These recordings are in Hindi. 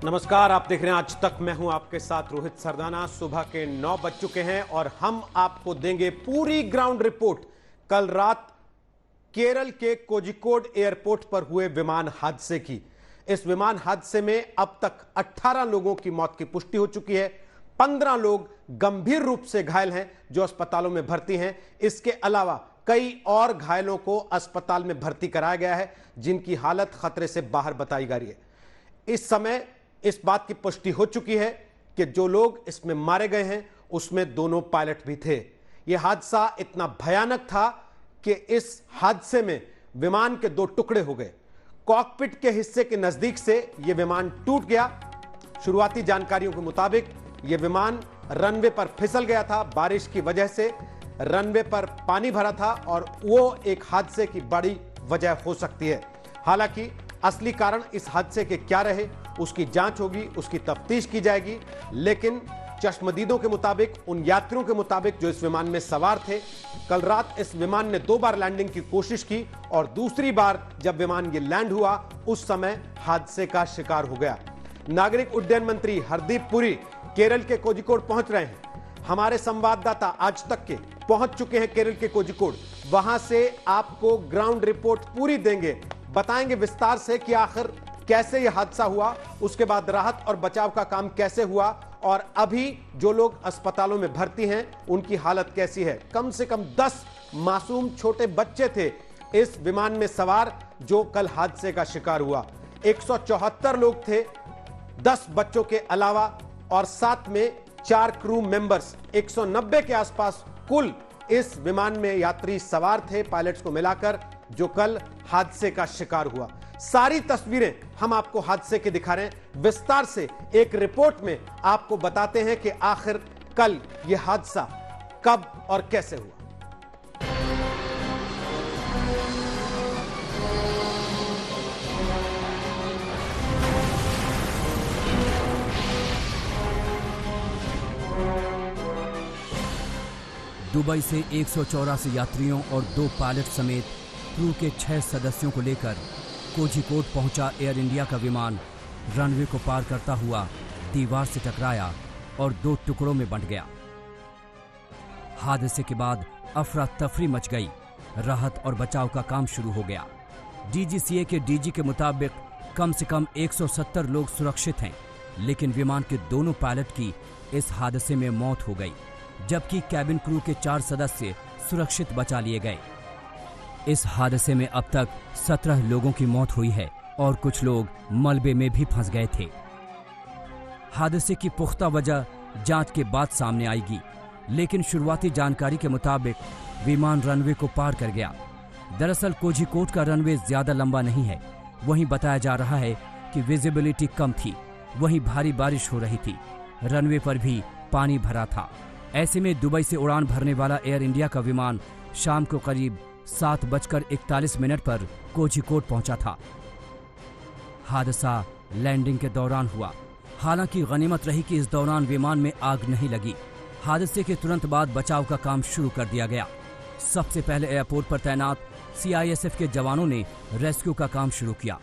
नमस्कार, आप देख रहे हैं आज तक। मैं हूं आपके साथ रोहित सरदाना। सुबह के 9 बज चुके हैं और हम आपको देंगे पूरी ग्राउंड रिपोर्ट कल रात केरल के कोझिकोड एयरपोर्ट पर हुए विमान हादसे की। इस विमान हादसे में अब तक 18 लोगों की मौत की पुष्टि हो चुकी है। 15 लोग गंभीर रूप से घायल हैं जो अस्पतालों में भर्ती हैं। इसके अलावा कई और घायलों को अस्पताल में भर्ती कराया गया है जिनकी हालत खतरे से बाहर बताई जा रही है। इस समय इस बात की पुष्टि हो चुकी है कि जो लोग इसमें मारे गए हैं उसमें दोनों पायलट भी थे। यह हादसा इतना भयानक था कि इस हादसे में विमान के 2 टुकड़े हो गए। कॉकपिट के हिस्से के नजदीक से यह विमान टूट गया। शुरुआती जानकारियों के मुताबिक यह विमान रनवे पर फिसल गया था। बारिश की वजह से रनवे पर पानी भरा था और वो एक हादसे की बड़ी वजह हो सकती है। हालांकि असली कारण इस हादसे के क्या रहे उसकी जांच होगी, उसकी तफ्तीश की जाएगी। लेकिन चश्मदीदों के मुताबिक, उन यात्रियों के मुताबिक जो इस विमान में सवार थे, कल रात इस विमान ने 2 बार लैंडिंग की कोशिश की और दूसरी बार जब विमान ये लैंड हुआ उस समय हादसे का शिकार हो गया। नागरिक उड्डयन मंत्री हरदीप पुरी केरल के कोझिकोड पहुंच रहे हैं। हमारे संवाददाता आज तक के पहुंच चुके हैं केरल के कोझिकोड। वहां से आपको ग्राउंड रिपोर्ट पूरी देंगे, बताएंगे विस्तार से कि आखिर कैसे यह हादसा हुआ, उसके बाद राहत और बचाव का काम कैसे हुआ और अभी जो लोग अस्पतालों में भर्ती हैं उनकी हालत कैसी है। कम से कम 10 मासूम छोटे बच्चे थे इस विमान में सवार जो कल हादसे का शिकार हुआ। 174 लोग थे 10 बच्चों के अलावा और साथ में 4 क्रू मेंबर्स। 190 के आसपास कुल इस विमान में यात्री सवार थे पायलट्स को मिलाकर जो कल हादसे का शिकार हुआ। सारी तस्वीरें हम आपको हादसे के दिखा रहे हैं। विस्तार से एक रिपोर्ट में आपको बताते हैं कि आखिर कल यह हादसा कब और कैसे हुआ। दुबई से 184 यात्रियों और 2 पायलट समेत क्रू के 6 सदस्यों को लेकर कोझिकोड पहुंचा एयर इंडिया का विमान रनवे को पार करता हुआ दीवार से टकराया और 2 टुकड़ों में बंट गया। हादसे के बाद अफरा तफरी मच गई। राहत और बचाव का काम शुरू हो गया। डीजीसीए के डीजी के मुताबिक कम से कम 170 लोग सुरक्षित हैं, लेकिन विमान के दोनों पायलट की इस हादसे में मौत हो गई, जबकि कैबिन क्रू के 4 सदस्य सुरक्षित बचा लिए गए। इस हादसे में अब तक 17 लोगों की मौत हुई है और कुछ लोग मलबे में भी फंस गए थे। हादसे की पुख्ता वजह जांच के बाद सामने आएगी, लेकिन शुरुआती जानकारी के मुताबिक विमान रनवे को पार कर गया। दरअसल कोझिकोड का रनवे ज्यादा लंबा नहीं है। वहीं बताया जा रहा है कि विजिबिलिटी कम थी, वहीं भारी बारिश हो रही थी। रनवे पर भी पानी भरा था। ऐसे में दुबई से उड़ान भरने वाला एयर इंडिया का विमान शाम को करीब 7:41 पर कोझिकोड पहुंचा था। हादसा लैंडिंग के दौरान हुआ। हालांकि गनीमत रही कि इस दौरान विमान में आग नहीं लगी। हादसे के तुरंत बाद बचाव का काम शुरू कर दिया गया। सबसे पहले एयरपोर्ट पर तैनात सीआईएसएफ के जवानों ने रेस्क्यू का काम शुरू किया।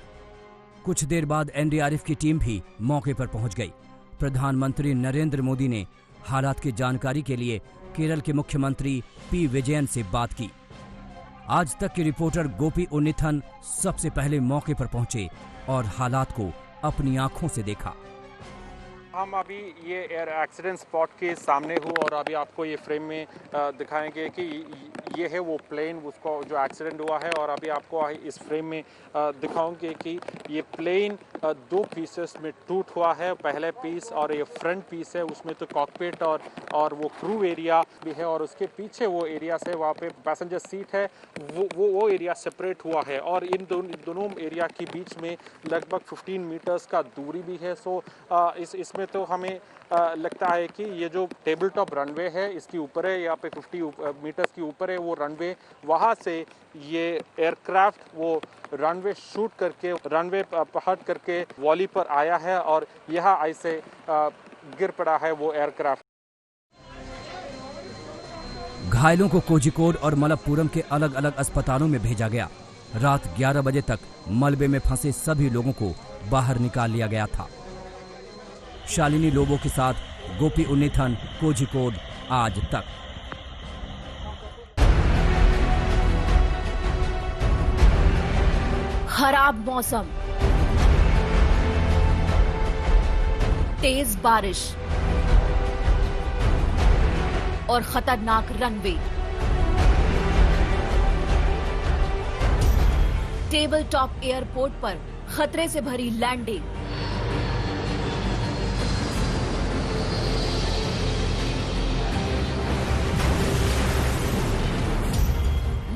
कुछ देर बाद एनडीआरएफ की टीम भी मौके पर पहुंच गई। प्रधानमंत्री नरेंद्र मोदी ने हालात की जानकारी के लिए केरल के मुख्यमंत्री पी विजयन से बात की। आज तक के रिपोर्टर गोपी उन्नीथन सबसे पहले मौके पर पहुंचे और हालात को अपनी आंखों से देखा। हम अभी ये एयर एक्सीडेंट स्पॉट के सामने हूँ और अभी आपको ये फ्रेम में दिखाएंगे कि ये है वो प्लेन उसको जो एक्सीडेंट हुआ है। और अभी आपको इस फ्रेम में दिखाऊंगे कि ये प्लेन 2 पीसेस में टूट हुआ है। पहले पीस और ये फ्रंट पीस है, उसमें तो कॉकपिट और वो क्रू एरिया भी है और उसके पीछे वो एरिया से वहाँ पे पैसेंजर सीट है, वो एरिया सेपरेट हुआ है और इन दोनों एरिया के बीच में लगभग 15 मीटर्स का दूरी भी है। सो इसमें तो हमें लगता है कि ये जो टेबल टॉप रनवे है इसके ऊपर है, यहाँ पे 50 मीटर्स के ऊपर है वो रनवे। वहाँ से ये एयरक्राफ्ट वो रनवे शूट करके रनवे हट करके वॉली पर आया है और यहाँ ऐसे गिर पड़ा है वो एयरक्राफ्ट। घायलों को कोझिकोड और मलप्पुरम के अलग अलग अस्पतालों में भेजा गया। रात 11 बजे तक मलबे में फंसे सभी लोगों को बाहर निकाल लिया गया था। शालिनी लोबो के साथ गोपी उन्नीथन, कोझिकोड, आज तक। खराब मौसम, तेज बारिश और खतरनाक रनवे। टेबल टॉप एयरपोर्ट पर खतरे से भरी लैंडिंग।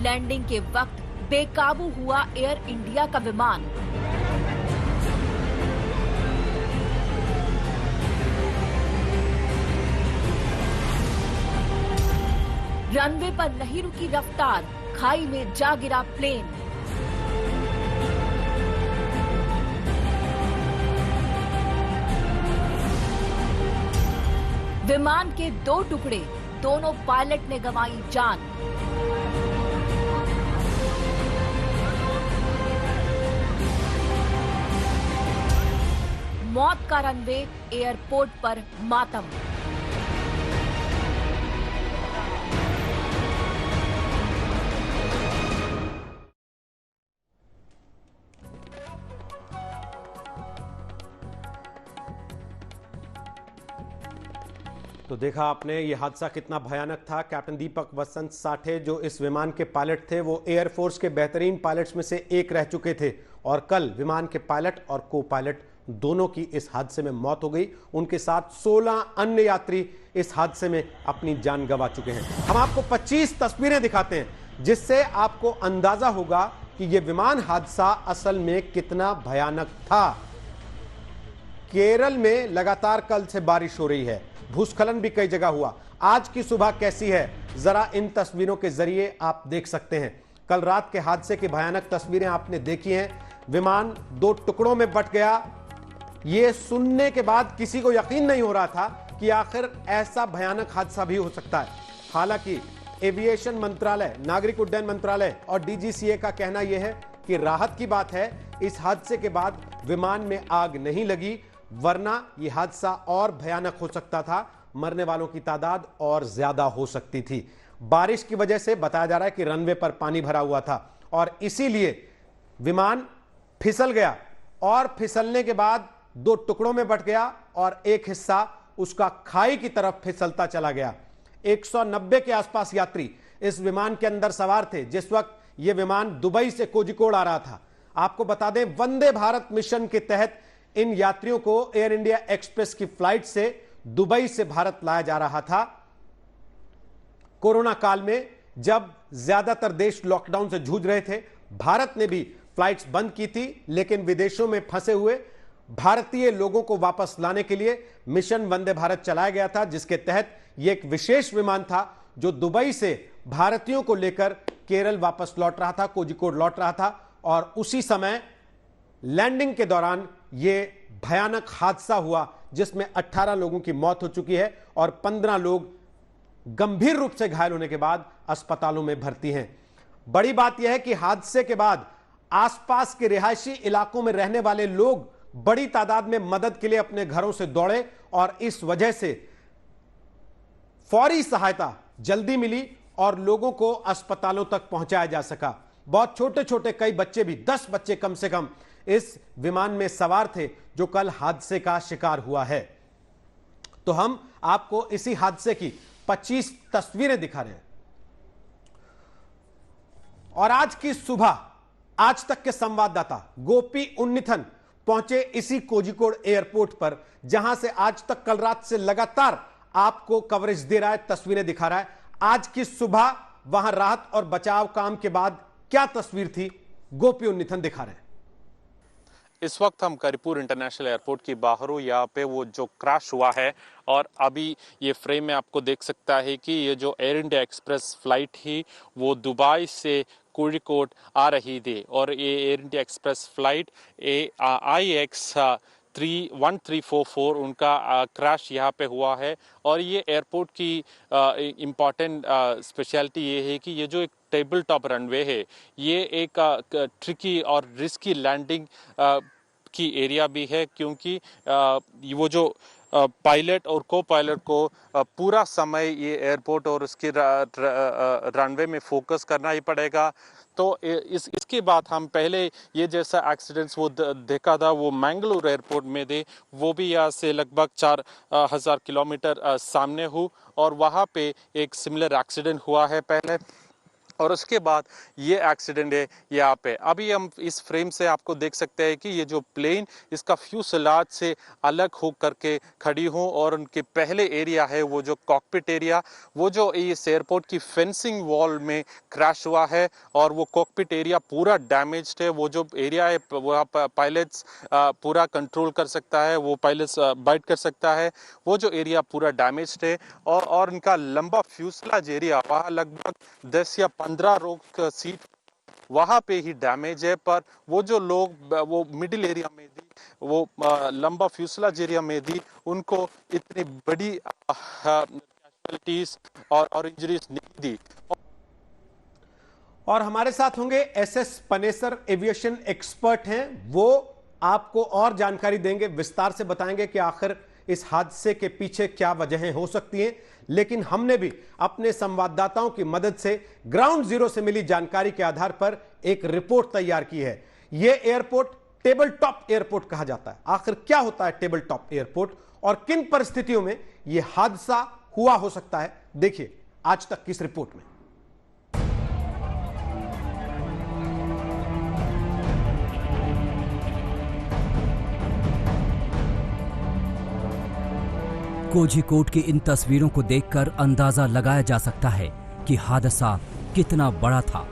लैंडिंग के वक्त बेकाबू हुआ एयर इंडिया का विमान। रनवे पर नहीं रुकी रफ्तार, खाई में जा गिरा प्लेन। विमान के 2 टुकड़े, दोनों पायलट ने गंवाई जान। मौत का रनवे, एयरपोर्ट पर मातम। तो देखा आपने ये हादसा कितना भयानक था। कैप्टन दीपक वसंत साठे जो इस विमान के पायलट थे, वो एयरफोर्स के बेहतरीन पायलट्स में से एक रह चुके थे और कल विमान के पायलट और को पायलट दोनों की इस हादसे में मौत हो गई। उनके साथ 16 अन्य यात्री इस हादसे में अपनी जान गंवा चुके हैं। हम आपको 25 तस्वीरें दिखाते हैं जिससे आपको अंदाजा होगा कि यह विमान हादसा असल में कितना भयानक था। केरल में लगातार कल से बारिश हो रही है, भूस्खलन भी कई जगह हुआ। आज की सुबह कैसी है जरा इन तस्वीरों के जरिए आप देख सकते हैं। कल रात के हादसे की भयानक तस्वीरें आपने देखी हैं। विमान 2 टुकड़ों में बंट गया। यह सुनने के बाद किसी को यकीन नहीं हो रहा था कि आखिर ऐसा भयानक हादसा भी हो सकता है। हालांकि एविएशन मंत्रालय, नागरिक उड्डयन मंत्रालय और डीजीसीए का कहना यह है कि राहत की बात है, इस हादसे के बाद विमान में आग नहीं लगी, वरना यह हादसा और भयानक हो सकता था। मरने वालों की तादाद और ज्यादा हो सकती थी। बारिश की वजह से बताया जा रहा है कि रनवे पर पानी भरा हुआ था और इसीलिए विमान फिसल गया और फिसलने के बाद 2 टुकड़ों में बंट गया और एक हिस्सा उसका खाई की तरफ फिसलता चला गया। 190 के आसपास यात्री इस विमान के अंदर सवार थे जिस वक्त यह विमान दुबई से कोझिकोड आ रहा था। आपको बता दें, वंदे भारत मिशन के तहत इन यात्रियों को एयर इंडिया एक्सप्रेस की फ्लाइट से दुबई से भारत लाया जा रहा था। कोरोना काल में जब ज्यादातर देश लॉकडाउन से जूझ रहे थे, भारत ने भी फ्लाइट्स बंद की थी, लेकिन विदेशों में फंसे हुए भारतीय लोगों को वापस लाने के लिए मिशन वंदे भारत चलाया गया था, जिसके तहत यह एक विशेष विमान था जो दुबई से भारतीयों को लेकर केरल वापस लौट रहा था, कोझिकोड लौट रहा था। और उसी समय लैंडिंग के दौरान यह भयानक हादसा हुआ जिसमें 18 लोगों की मौत हो चुकी है और 15 लोग गंभीर रूप से घायल होने के बाद अस्पतालों में भर्ती हैं। बड़ी बात यह है कि हादसे के बाद आसपास के रिहायशी इलाकों में रहने वाले लोग बड़ी तादाद में मदद के लिए अपने घरों से दौड़े और इस वजह से फौरी सहायता जल्दी मिली और लोगों को अस्पतालों तक पहुंचाया जा सका। बहुत छोटे छोटे कई बच्चे भी, 10 बच्चे कम से कम इस विमान में सवार थे जो कल हादसे का शिकार हुआ है। तो हम आपको इसी हादसे की 25 तस्वीरें दिखा रहे हैं। और आज की सुबह आज तक के संवाददाता गोपी उन्नीथन पहुंचे इसी कोझिकोड एयरपोर्ट पर, जहां से आज तक कल रात से लगातार आपको कवरेज दे रहा है, तस्वीरें दिखा रहा है। आज की सुबह वहां राहत और बचाव काम के बाद क्या तस्वीर थी, गोपी उन्नीथन दिखा रहे हैं। इस वक्त हम करीपुर इंटरनेशनल एयरपोर्ट की बाहर हूँ। यहाँ पे वो जो क्रैश हुआ है और अभी ये फ्रेम में आपको देख सकता है कि ये जो एयर इंडिया एक्सप्रेस फ्लाइट ही वो दुबई से कोझिकोड आ रही थी और ये air India express flight IX 1344 उनका क्रैश यहाँ पे हुआ है। और ये एयरपोर्ट की इम्पॉर्टेंट स्पेशलिटी ये है कि ये जो एक टेबल टॉप रनवे है, ये एक ट्रिकी और रिस्की लैंडिंग रिस्की एरिया भी है, क्योंकि वो जो पायलट और को पायलट को पूरा समय ये एयरपोर्ट और उसके रनवे में फोकस करना ही पड़ेगा। तो इसके बाद हम पहले ये जैसा एक्सीडेंट्स वो देखा था वो मैंगलोर एयरपोर्ट में थे, वो भी यहाँ से लगभग 4000 किलोमीटर सामने हो, और वहाँ पे एक सिमिलर एक्सीडेंट हुआ है पहले, और उसके बाद ये एक्सीडेंट है यहाँ पे। अभी हम इस फ्रेम से आपको देख सकते हैं कि ये जो प्लेन इसका फ्यूसलाज से अलग हो करके खड़ी हो, और उनके पहले एरिया है वो जो कॉकपिट एरिया, वो जो इस एयरपोर्ट की फेंसिंग वॉल में क्रैश हुआ है, और वो कॉकपिट एरिया पूरा डैमेज्ड है। वो जो एरिया है वहाँ पायलट्स पूरा कंट्रोल कर सकता है, वो पायलट्स बाइट कर सकता है, वो जो एरिया पूरा डैमेज्ड है। और उनका लंबा फ्यूसलाज एरिया वहाँ लगभग 10 या 15 रो सीट वहां पे ही डैमेज है। पर वो जो लोग वो मिडिल एरिया में थी, वो लंबा फ्यूसलाज एरिया में थी, उनको इतनी बड़ी कैजुअलिटीज और इंजरीज नहीं दी। और हमारे साथ होंगे एसएस पनेसर, एविएशन एक्सपर्ट हैं, वो आपको और जानकारी देंगे, विस्तार से बताएंगे कि आखिर इस हादसे के पीछे क्या वजहें हो सकती हैं। लेकिन हमने भी अपने संवाददाताओं की मदद से ग्राउंड जीरो से मिली जानकारी के आधार पर एक रिपोर्ट तैयार की है। यह एयरपोर्ट टेबल टॉप एयरपोर्ट कहा जाता है। आखिर क्या होता है टेबल टॉप एयरपोर्ट और किन परिस्थितियों में यह हादसा हुआ हो सकता है, देखिए आज तक की इस रिपोर्ट में। कोझिकोड की इन तस्वीरों को देखकर अंदाजा लगाया जा सकता है कि हादसा कितना बड़ा था।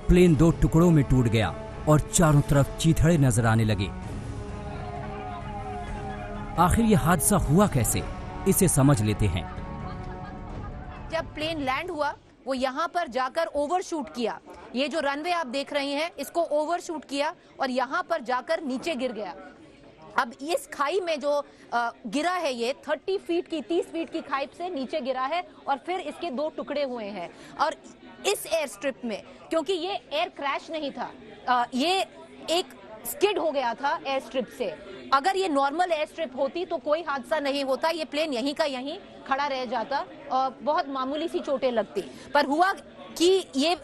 प्लेन 2 टुकड़ों में टूट गया और चारों तरफ चीथड़े नजर आने लगे। आखिर यह हादसा हुआ कैसे, इसे समझ लेते हैं। जब प्लेन लैंड हुआ वो यहाँ पर जाकर ओवरशूट किया। ये जो रनवे आप देख रहे हैं इसको ओवरशूट किया और यहाँ पर जाकर नीचे गिर गया। अब इस खाई में जो गिरा है, ये 30 फीट की 30 फीट की खाई से नीचे गिरा है और फिर इसके 2 टुकड़े हुए हैं। और इस एयर स्ट्रिप में, क्योंकि ये एयर क्रैश नहीं था, ये एक स्किड हो गया था एयर स्ट्रिप से। अगर ये नॉर्मल एयर स्ट्रिप होती तो कोई हादसा नहीं होता, ये प्लेन यहीं का यहीं खड़ा रह जाता और बहुत मामूली सी चोटें लगती। पर हुआ कि ये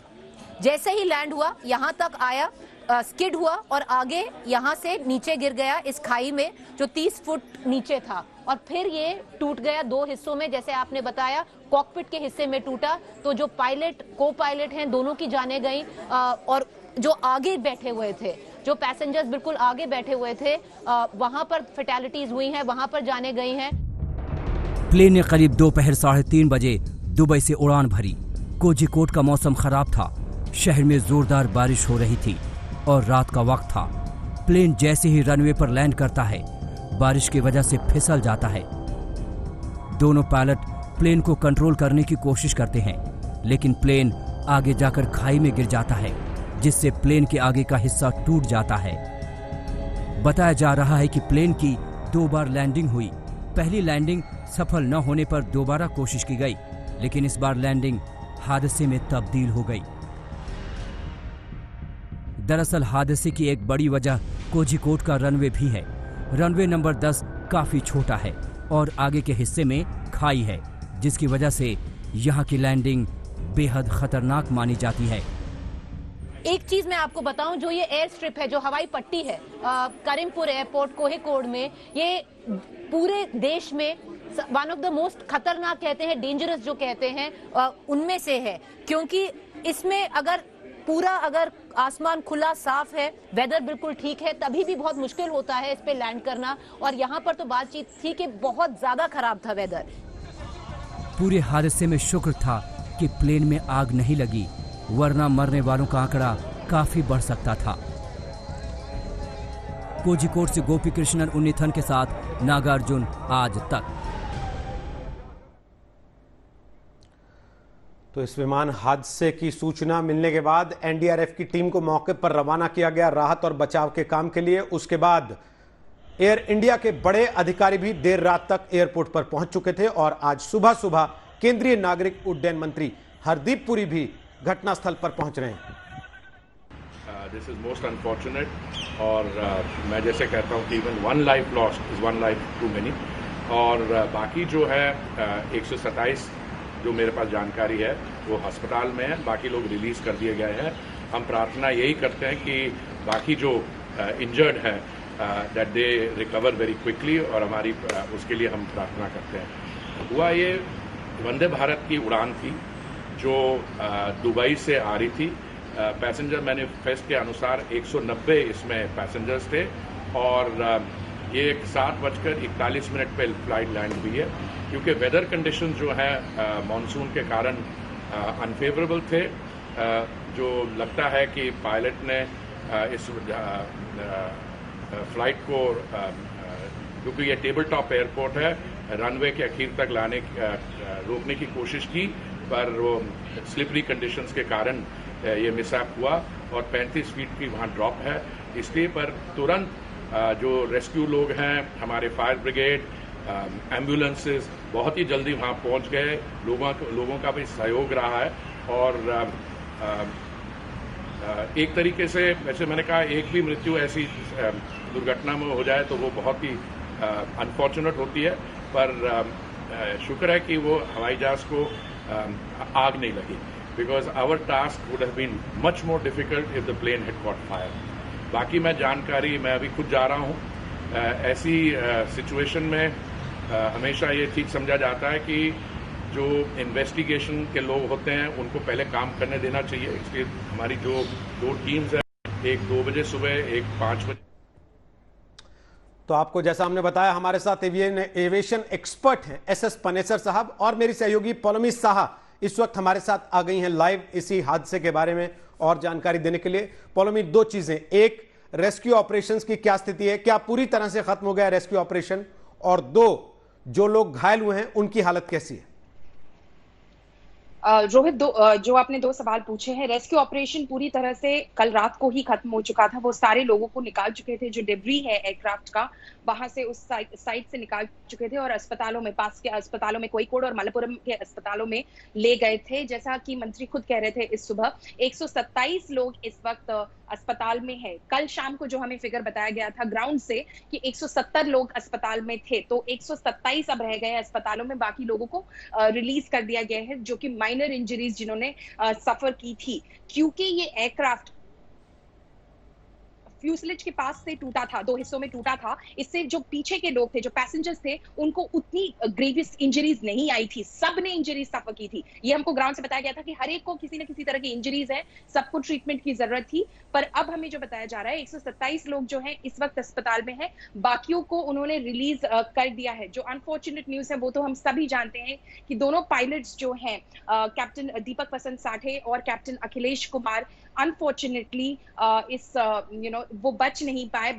जैसे ही लैंड हुआ यहाँ तक आया, स्किड हुआ और आगे यहाँ से नीचे गिर गया इस खाई में जो 30 फुट नीचे था, और फिर ये टूट गया 2 हिस्सों में। जैसे आपने बताया कॉकपिट के हिस्से में टूटा, तो जो पायलट को पायलट हैं दोनों की जानें गई, और जो आगे बैठे हुए थे, जो पैसेंजर्स बिल्कुल आगे बैठे हुए थे, वहां पर फैटेलिटीज हुई हैं, वहां पर जाने गई हैं। प्लेन ने करीब दोपहर 3:30 बजे दुबई से उड़ान भरी। कोझिकोड का मौसम खराब था, शहर में जोरदार बारिश हो रही थी और रात का वक्त था। प्लेन जैसे ही रनवे पर लैंड करता है, बारिश की वजह से फिसल जाता है। दोनों पायलट प्लेन को कंट्रोल करने की कोशिश करते हैं, लेकिन प्लेन आगे जाकर खाई में गिर जाता है, जिससे प्लेन के आगे का हिस्सा टूट जाता है। बताया जा रहा है कि प्लेन की 2 बार लैंडिंग हुई। पहली लैंडिंग सफल न होने पर दोबारा कोशिश की गई, लेकिन इस बार लैंडिंग हादसे में तब्दील हो गई। दरअसल हादसे की एक बड़ी वजह कोझिकोड का रनवे भी है। रनवे नंबर 10 काफी छोटा है और आगे के हिस्से में खाई है, जिसकी वजह से यहाँ की लैंडिंग बेहद खतरनाक मानी जाती है। एक चीज मैं आपको बताऊं, जो ये एयर स्ट्रिप है, जो हवाई पट्टी है करीमपुर एयरपोर्ट कोझिकोड में, ये पूरे देश में वन ऑफ द मोस्ट खतरनाक कहते हैं, डेंजरस जो कहते हैं उनमें से है। क्योंकि इसमें अगर आसमान खुला साफ है, वेदर बिल्कुल ठीक है, तभी भी बहुत मुश्किल होता है इस पे लैंड करना। और यहाँ पर तो बातचीत थी कि बहुत ज्यादा खराब था वेदर। पूरे हादसे में शुक्र था कि प्लेन में आग नहीं लगी, वरना मरने वालों का आंकड़ा काफी बढ़ सकता था। कोझिकोड से गोपी कृष्णन उन्नीथन के साथ नागार्जुन, आज तक। तो इस विमान हादसे की सूचना मिलने के बाद एनडीआरएफ की टीम को मौके पर रवाना किया गया राहत और बचाव के काम के लिए। उसके बाद एयर इंडिया के बड़े अधिकारी भी देर रात तक एयरपोर्ट पर पहुंच चुके थे और आज सुबह सुबह केंद्रीय नागरिक उड्डयन मंत्री हरदीप पुरी भी घटनास्थल पर पहुंच रहे हैं। दिस इज़ मोस्ट अनफॉर्चुनेट और मैं जैसे कहता हूँ कि even one life lost is one life too many. और बाकी जो है 127 जो मेरे पास जानकारी है वो अस्पताल में है, बाकी लोग रिलीज़ कर दिए गए हैं। हम प्रार्थना यही करते हैं कि बाकी जो इंजर्ड है that they recover very quickly, और हमारी उसके लिए हम प्रार्थना करते हैं। हुआ ये वंदे भारत की उड़ान थी जो दुबई से आ रही थी। पैसेंजर मैनिफेस्ट के अनुसार 190 इसमें पैसेंजर्स थे और ये 7:41 पे फ्लाइट लैंड हुई है। क्योंकि वेदर कंडीशन जो है मानसून के कारण अनफेवरेबल थे, जो लगता है कि पायलट ने इस फ्लाइट को, क्योंकि ये टेबल टॉप एयरपोर्ट है, रनवे के आखिर तक रोकने की कोशिश की, पर वो स्लिपरी कंडीशंस के कारण ये मिसअप हुआ और 35 फीट की वहाँ ड्रॉप है। इसलिए पर तुरंत जो रेस्क्यू लोग हैं, हमारे फायर ब्रिगेड, एम्बुलेंसेस बहुत ही जल्दी वहाँ पहुँच गए। लोगों का भी सहयोग रहा है और एक तरीके से, वैसे मैंने कहा, एक भी मृत्यु ऐसी दुर्घटना में हो जाए तो वो बहुत ही अनफॉर्चुनेट होती है, पर शुक्र है कि वो हवाई जहाज को आग नहीं लगी, because our task would have been much more difficult if the plane had caught fire. बाकी मैं अभी खुद जा रहा हूँ। ऐसी सिचुएशन में हमेशा ये ठीक समझा जाता है कि जो इन्वेस्टिगेशन के लोग होते हैं उनको पहले काम करने देना चाहिए। इसलिए हमारी जो 2 टीम्स हैं, एक 2 बजे सुबह, एक 5 बजे। तो आपको जैसा हमने बताया, हमारे साथ एविएशन एक्सपर्ट हैं एसएस पनेसर साहब, और मेरी सहयोगी पौलमी साहा इस वक्त हमारे साथ आ गई हैं लाइव इसी हादसे के बारे में और जानकारी देने के लिए। पौलमी, 2 चीजें, एक, रेस्क्यू ऑपरेशंस की क्या स्थिति है, क्या पूरी तरह से खत्म हो गया रेस्क्यू ऑपरेशन, और 2, जो लोग घायल हुए हैं उनकी हालत कैसी है? रोहित, जो आपने 2 सवाल पूछे हैं, रेस्क्यू ऑपरेशन पूरी तरह से कल रात को ही खत्म हो चुका था। वो सारे लोगों को निकाल चुके थे, जो डिब्री है एयरक्राफ्ट का वहां से, उस साइट से निकाल चुके थे और अस्पतालों में, पास के अस्पतालों में, कोईकोड और मलप्पुरम के अस्पतालों में ले गए थे। जैसा कि मंत्री खुद कह रहे थे इस सुबह, 127 लोग इस वक्त अस्पताल में है। कल शाम को जो हमें फिगर बताया गया था ग्राउंड से कि 170 लोग अस्पताल में थे, तो 127 अब रह गए अस्पतालों में। बाकी लोगों को रिलीज कर दिया गया है, जो कि माइनर इंजरीज जिन्होंने सफर की थी, क्योंकि ये एयरक्राफ्ट फ्यूसलेज के पास से टूटा था, 2 हिस्सों में टूटा था। इससे जो पीछे के लोग थे, जो पैसेंजर्स थे, उनको उतनी ग्रेवियस इंजरीज नहीं आई थी। सब ने इंजरीज सफर की थी। ये हमको ग्राउंड से बताया गया था कि हर एक को किसी न किसी तरह की इंजरीज है, सबको ट्रीटमेंट की जरूरत थी। पर अब हमें जो बताया जा रहा है, 127 लोग जो हैं इस वक्त अस्पताल में हैं, बाकियों को उन्होंने रिलीज कर दिया है। जो अनफॉर्चुनेट न्यूज है वो तो हम सभी जानते हैं कि दोनों पायलट्स जो हैं, कैप्टन दीपक वसंत साठे और कैप्टन अखिलेश कुमार, अनफॉर्चुनेटली वो बच नहीं पाए।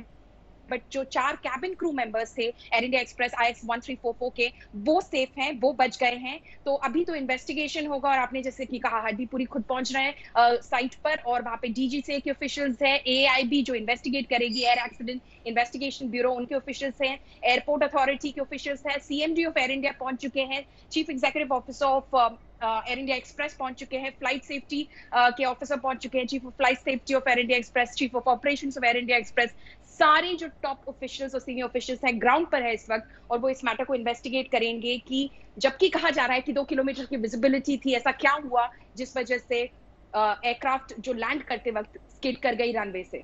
बट जो 4 कैबिन क्रू मेंबर्स थे एयर इंडिया एक्सप्रेस IX 1344 के, वो सेफ हैं, वो बच गए हैं। तो अभी तो इन्वेस्टिगेशन होगा, और आपने जैसे कि कहा, हड्डीपुरी खुद पहुंच रहे हैं साइट पर, और वहां पे DGCA के ऑफिशियल्स हैं, AIB जो इन्वेस्टिगेट करेगी, एयर एक्सीडेंट इन्वेस्टिगेशन ब्यूरो, उनके ऑफिशियल्स हैं, एयरपोर्ट अथॉरिटी के ऑफिशियल्स हैं, CMD ऑफ एयर इंडिया पहुंच चुके हैं, chief executive officer of air India express पहुंच चुके हैं, फ्लाइट सेफ्टी के ऑफिसर पहुंच चुके हैं, chief of flight safety of air India express, chief of operations of air India express. सारे जो टॉप ऑफिशियल्स और सीनियर ऑफिशियल्स हैं ग्राउंड पर है इस वक्त, और वो इस मैटर को इन्वेस्टिगेट करेंगे कि, जबकि कहा जा रहा है कि 2 किलोमीटर की विजिबिलिटी थी, ऐसा क्या हुआ जिस वजह से एयरक्राफ्ट जो लैंड करते वक्त स्किड कर गई रनवे से।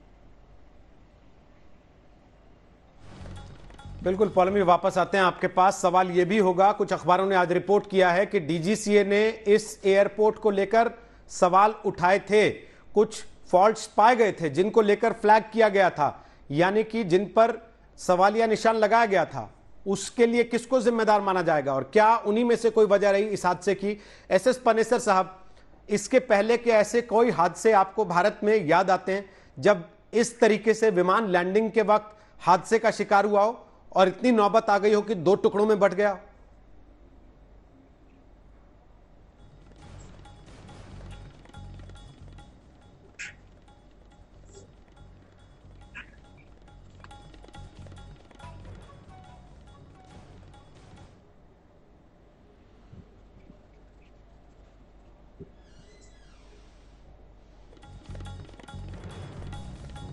बिल्कुल पौलमी, वापस आते हैं आपके पास। सवाल यह भी होगा, कुछ अखबारों ने आज रिपोर्ट किया है कि DGCA ने इस एयरपोर्ट को लेकर सवाल उठाए थे, कुछ फॉल्ट्स पाए गए थे जिनको लेकर फ्लैग किया गया था, यानी कि जिन पर सवालिया निशान लगाया गया था। उसके लिए किसको जिम्मेदार माना जाएगा, और क्या उन्हीं में से कोई वजह रही इस हादसे की? एसएस पनेसर साहब, इसके पहले के ऐसे कोई हादसे आपको भारत में याद आते हैं जब इस तरीके से विमान लैंडिंग के वक्त हादसे का शिकार हुआ हो और इतनी नौबत आ गई हो कि 2 टुकड़ों में बंट गया?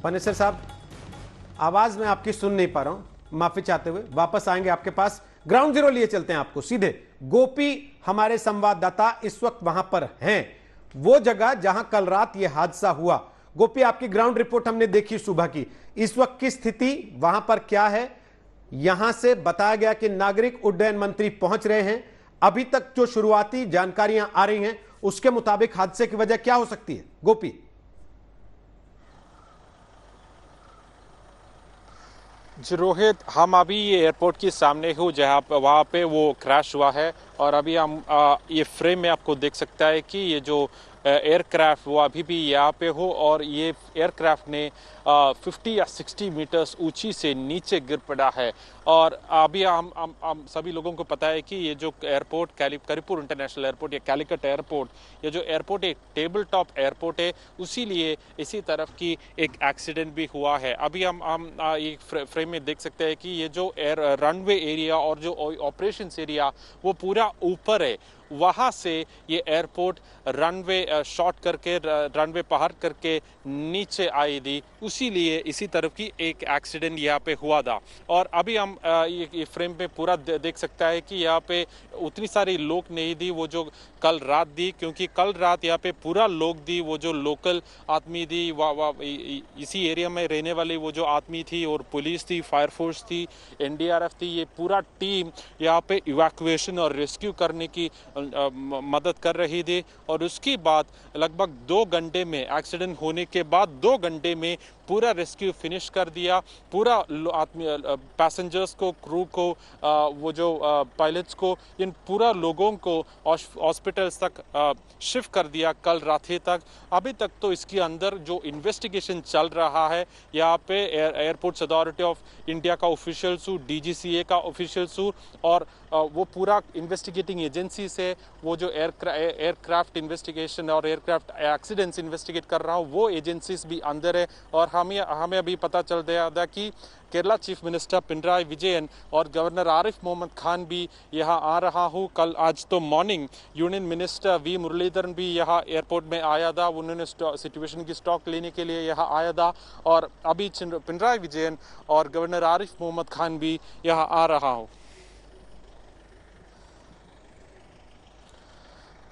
पनेसर साहब, आवाज में आपकी सुन नहीं पा रहा हूं, माफी चाहते हुए वापस आएंगे आपके पास। ग्राउंड जीरो लिए चलते हैं आपको सीधे। गोपी हमारे संवाददाता इस वक्त वहां पर हैं, वो जगह जहां कल रात यह हादसा हुआ। गोपी, आपकी ग्राउंड रिपोर्ट हमने देखी सुबह की, इस वक्त की स्थिति वहां पर क्या है? यहां से बताया गया कि नागरिक उड्डयन मंत्री पहुंच रहे हैं। अभी तक जो शुरुआती जानकारियां आ रही हैं उसके मुताबिक हादसे की वजह क्या हो सकती है? गोपी जी रोहित, हम अभी ये एयरपोर्ट के सामने हूँ जहाँ पे वहाँ पे वो क्रैश हुआ है और अभी हम ये फ्रेम में आपको देख सकता है कि ये जो एयरक्राफ्ट वो अभी भी यहाँ पे हो और ये एयरक्राफ्ट ने 50 या 60 मीटर्स ऊंची से नीचे गिर पड़ा है। और अभी हम सभी लोगों को पता है कि ये जो एयरपोर्ट करिपुर इंटरनेशनल एयरपोर्ट या कैलिकट एयरपोर्ट, ये जो एयरपोर्ट एक टेबल टॉप एयरपोर्ट है, उसीलिए इसी तरफ की एक एक्सीडेंट भी हुआ है। अभी हम ये फ्रेम में देख सकते हैं कि ये जो रनवे एरिया और जो ऑपरेशंस एरिया वो पूरा ऊपर है, वहाँ से ये एयरपोर्ट रनवे शॉर्ट करके रनवे पार करके नीचे आई थी, उसीलिए इसी तरफ की एक एक्सीडेंट यहाँ पे हुआ था। और अभी हम ये फ्रेम पे पूरा देख सकता है कि यहाँ पे उतनी सारी लोग नहीं थी वो जो कल रात थी, क्योंकि कल रात यहाँ पे पूरा लोग थी, वो जो लोकल आदमी थी, इसी एरिया में रहने वाले वो जो आदमी थी, और पुलिस थी, फायर फोर्स थी, एनडीआरएफ थी, ये पूरा टीम यहाँ पे इवैक्यूएशन और रेस्क्यू करने की मदद कर रही थी। और उसके बाद लगभग 2 घंटे में, एक्सीडेंट होने के बाद 2 घंटे में पूरा रेस्क्यू फिनिश कर दिया। पूरा आदमी, पैसेंजर्स को, क्रू को, वो जो पायलट्स को, इन पूरा लोगों को हॉस्पिटल्स तक शिफ्ट कर दिया कल रात तक। अभी तक तो इसके अंदर जो इन्वेस्टिगेशन चल रहा है, यहाँ पे एयरपोर्ट्स अथॉरिटी ऑफ इंडिया का ऑफिशियल्स, डीजीसीए का ऑफिशियल्स और वो पूरा इन्वेस्टिगेटिंग एजेंसी से वो जो एयरक्राफ्ट इन्वेस्टिगेशन और एयरक्राफ्ट एक्सीडेंट्स इन्वेस्टिगेट कर रहा हूँ, वो एजेंसीज भी अंदर है। और हमें अभी पता चल गया था कि केरला चीफ मिनिस्टर पिनराई विजयन और गवर्नर आरिफ मोहम्मद खान भी यहाँ आ रहा हूँ। कल आज तो morning union minister V Muraleedharan भी यहाँ एयरपोर्ट में आया था, उन्होंने सिचुएशन की स्टॉक लेने के लिए यहाँ आया था। और अभी पिनराई विजयन और गवर्नर आरिफ मोहम्मद खान भी यहाँ आ रहा हूँ।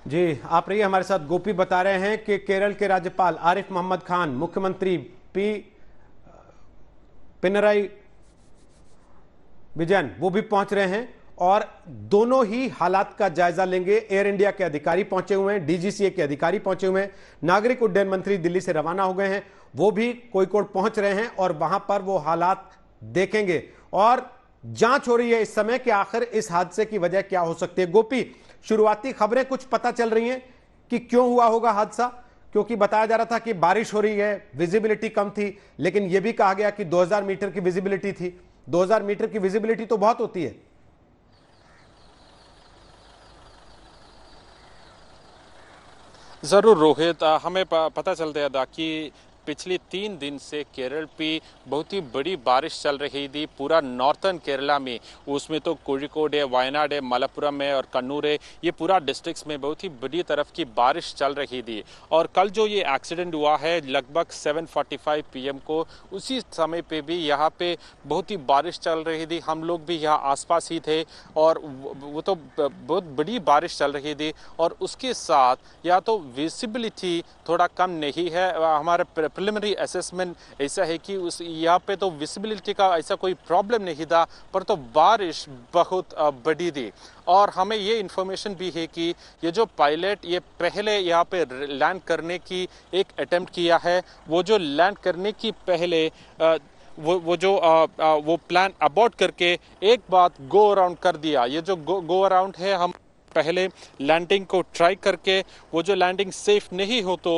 जी, आप रहिए हमारे साथ। गोपी बता रहे हैं कि केरल के राज्यपाल आरिफ मोहम्मद खान, मुख्यमंत्री पिनराई विजयन, वो भी पहुंच रहे हैं और दोनों ही हालात का जायजा लेंगे। एयर इंडिया के अधिकारी पहुंचे हुए हैं, डीजीसीए के अधिकारी पहुंचे हुए हैं, नागरिक उड्डयन मंत्री दिल्ली से रवाना हो गए हैं, वो भी कोझिकोड पहुंच रहे हैं और वहां पर वो हालात देखेंगे। और जांच हो रही है इस समय कि आखिर इस हादसे की वजह क्या हो सकती है। गोपी, शुरुआती खबरें कुछ पता चल रही हैं कि क्यों हुआ होगा हादसा? क्योंकि बताया जा रहा था कि बारिश हो रही है, विजिबिलिटी कम थी, लेकिन यह भी कहा गया कि 2000 मीटर की विजिबिलिटी थी। 2000 मीटर की विजिबिलिटी तो बहुत होती है। जरूर रोहित, हमें पता चल गया था कि पिछले 3 दिन से केरल पे बहुत ही बड़ी बारिश चल रही थी, पूरा नॉर्थन केरला में। उसमें तो कोझिकोड है, वायनाड है, मलप्पुरम है और कन्नूर है, ये पूरा डिस्ट्रिक्ट्स में बहुत ही बड़ी तरफ की बारिश चल रही थी। और कल जो ये एक्सीडेंट हुआ है लगभग 7:45 PM को, उसी समय पे भी यहाँ पे बहुत ही बारिश चल रही थी। हम लोग भी यहाँ आसपास ही थे और वो तो बहुत बड़ी बारिश चल रही थी। और उसके साथ या तो विजिबिलिटी थोड़ा कम नहीं है, हमारे प्रिलिमिनरी असेसमेंट ऐसा है कि उस यहाँ पे तो विजिबिलिटी का ऐसा कोई प्रॉब्लम नहीं था, पर तो बारिश बहुत बड़ी थी। और हमें ये इन्फॉर्मेशन भी है कि ये जो पायलट ये पहले यहाँ पे लैंड करने की एक अटेम्प्ट किया है, वो जो लैंड करने की पहले वो प्लान अबॉर्ट करके एक बात गो अराउंड कर दिया। ये जो गो अराउंड है, हम पहले लैंडिंग को ट्राई करके वो जो लैंडिंग सेफ नहीं हो तो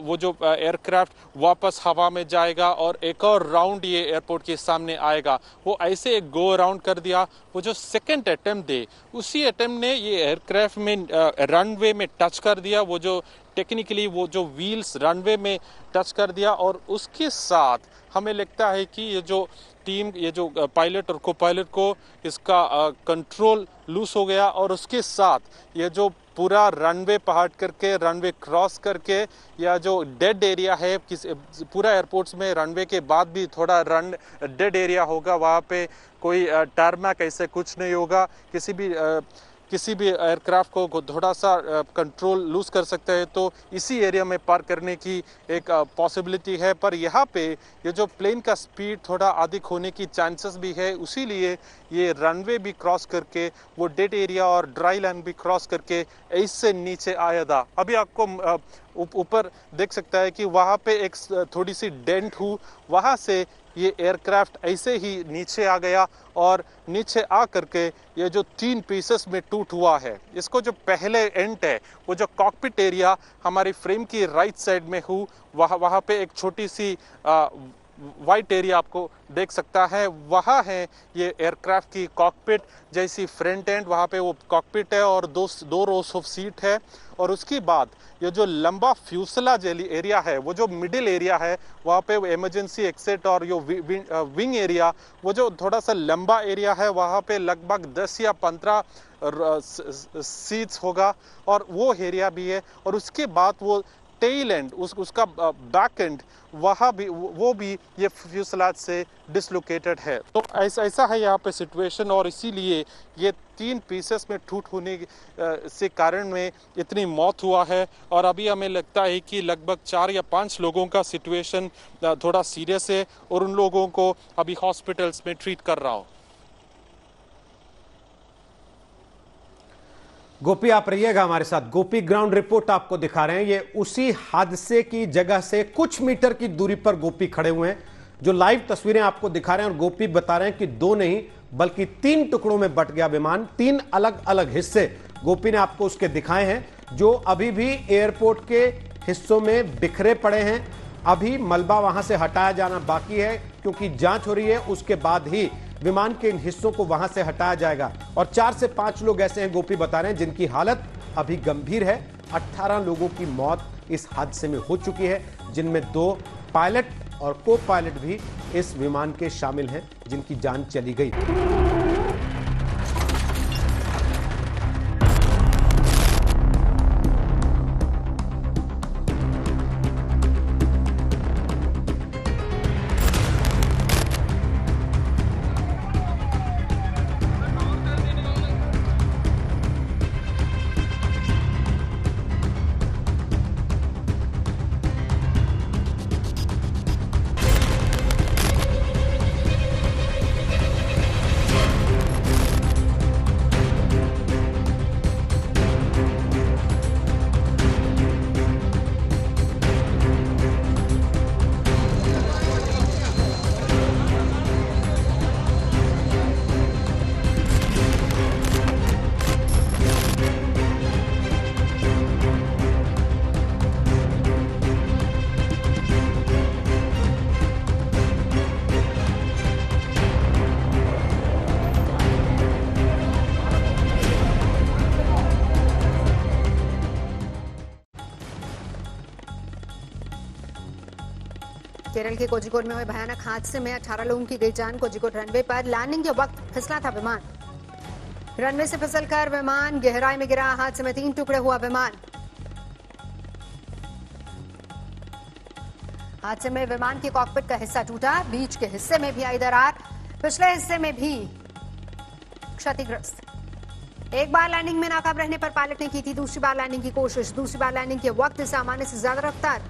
वो जो एयरक्राफ्ट वापस हवा में जाएगा और एक और राउंड ये एयरपोर्ट के सामने आएगा। वो ऐसे एक गो अराउंड कर दिया। वो जो सेकंड अटेम्प्ट दे, उसी अटेम्प्ट ने ये एयरक्राफ्ट में रनवे में टच कर दिया। वो जो टेक्निकली वो जो व्हील्स रनवे में टच कर दिया और उसके साथ हमें लगता है कि ये जो टीम, ये जो पायलट और को पायलट को इसका कंट्रोल लूज हो गया और उसके साथ ये जो पूरा रनवे पहाड़ करके, रनवे क्रॉस करके, या जो डेड एरिया है पूरा एयरपोर्ट्स में रनवे के बाद भी थोड़ा डेड एरिया होगा, वहाँ पे कोई टारमैक ऐसे कुछ नहीं होगा। किसी भी एयरक्राफ्ट को थोड़ा सा कंट्रोल लूज कर सकते हैं, तो इसी एरिया में पार्क करने की एक पॉसिबिलिटी है। पर यहाँ पे ये जो प्लेन का स्पीड थोड़ा अधिक होने की चांसेस भी है, उसीलिए ये रनवे भी क्रॉस करके, वो डेड एरिया और ड्राई लैंड भी क्रॉस करके ऐसे नीचे आया था। अभी आपको ऊपर देख सकता है कि वहाँ पे एक थोड़ी सी डेंट हुई, वहाँ से ये एयरक्राफ्ट ऐसे ही नीचे आ गया और नीचे आ करके ये जो 3 पीसेस में टूट हुआ है। इसको जो पहले एंड है, वो जो कॉकपिट एरिया हमारी फ्रेम की राइट साइड में हो, वहाँ पे एक छोटी सी वाइट एरिया आपको देख सकता है, वहाँ है ये एयरक्राफ्ट की कॉकपिट जैसी फ्रंट एंड, वहाँ पे वो कॉकपिट है और दो रोज ऑफ सीट है। और उसके बाद ये जो लंबा फ्यूसलाज एरिया है, वो जो मिडिल एरिया है, वहाँ पे इमरजेंसी एक्सिट और यो विंग एरिया, वो जो थोड़ा सा लंबा एरिया है, वहाँ पे लगभग 10 या 15 सीट्स होगा और वो एरिया भी है। और उसके बाद वो टेल एंड, उसका बैक एंड, वहाँ भी वो भी ये फ्यूसलाज से डिसलोकेटेड है। तो ऐसा है यहाँ पे सिचुएशन, और इसीलिए ये 3 पीसेस में टूट होने से कारण में इतनी मौत हुआ है। और अभी हमें लगता है कि लगभग 4 या 5 लोगों का सिचुएशन थोड़ा सीरियस है और उन लोगों को अभी हॉस्पिटल्स में ट्रीट कर रहा हो। गोपी आप रहिएगा हमारे साथ। गोपी ग्राउंड रिपोर्ट आपको दिखा रहे हैं। ये उसी हादसे की जगह से कुछ मीटर की दूरी पर गोपी खड़े हुए हैं, जो लाइव तस्वीरें आपको दिखा रहे हैं। और गोपी बता रहे हैं कि 2 नहीं बल्कि 3 टुकड़ों में बट गया विमान। 3 अलग अलग हिस्से गोपी ने आपको उसके दिखाए हैं, जो अभी भी एयरपोर्ट के हिस्सों में बिखरे पड़े हैं। अभी मलबा वहां से हटाया जाना बाकी है, क्योंकि जांच हो रही है। उसके बाद ही विमान के इन हिस्सों को वहां से हटाया जाएगा। और 4 से 5 लोग ऐसे हैं, गोपी बता रहे हैं, जिनकी हालत अभी गंभीर है। 18 लोगों की मौत इस हादसे में हो चुकी है, जिनमें 2 पायलट और को पायलट भी इस विमान के शामिल हैं, जिनकी जान चली गई। केरल के कोझिकोड में हुए भयानक हादसे में 18 लोगों की गई जान। कोझिकोड रनवे पर लैंडिंग के वक्त फिसला था विमान। रनवे से फिसलकर विमान गहराई में गिरा। हादसे में 3 टुकड़े हुआ विमान। हादसे में विमान के कॉकपिट का हिस्सा टूटा, बीच के हिस्से में भी आई दरार, पिछले हिस्से में भी क्षतिग्रस्त। एक बार लैंडिंग में नाकाम रहने पर पायलट ने की थी दूसरी बार लैंडिंग की कोशिश। दूसरी बार लैंडिंग के वक्त सामान्य से ज्यादा रफ्तार।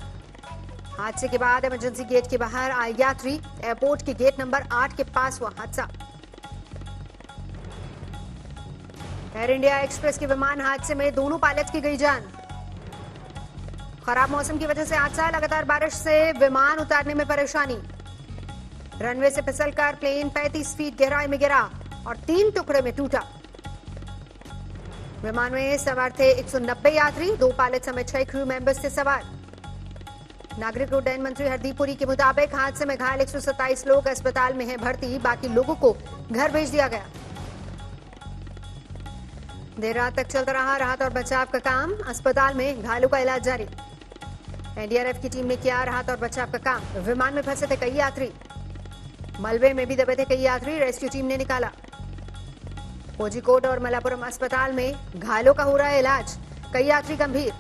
हादसे के बाद इमरजेंसी गेट के बाहर आए यात्री। एयरपोर्ट के गेट नंबर 8 के पास हुआ हादसा। एयर इंडिया एक्सप्रेस के विमान हादसे में दोनों पायलट की गई जान। खराब मौसम की वजह से हादसा। लगातार बारिश से विमान उतारने में परेशानी। रनवे से फिसलकर प्लेन 35 फीट गहराई में गिरा और 3 टुकड़े में टूटा। विमान में सवार थे 190 यात्री, 2 पायलट समेत 6 क्रू मेंबर्स थे सवार। नागरिक उड्डयन मंत्री हरदीप पुरी के मुताबिक हादसे में घायल 127 लोग अस्पताल में हैं भर्ती। बाकी लोगों को घर भेज दिया गया। देर रात तक चलता रहा राहत और बचाव का काम। अस्पताल में घायलों का इलाज जारी। एनडीआरएफ की टीम ने किया राहत और बचाव का काम। विमान में फंसे थे कई यात्री। मलबे में भी दबे थे कई यात्री, रेस्क्यू टीम ने निकाला। कोझिकोड और मलापुरम अस्पताल में घायलों का हो रहा है इलाज। कई यात्री गंभीर।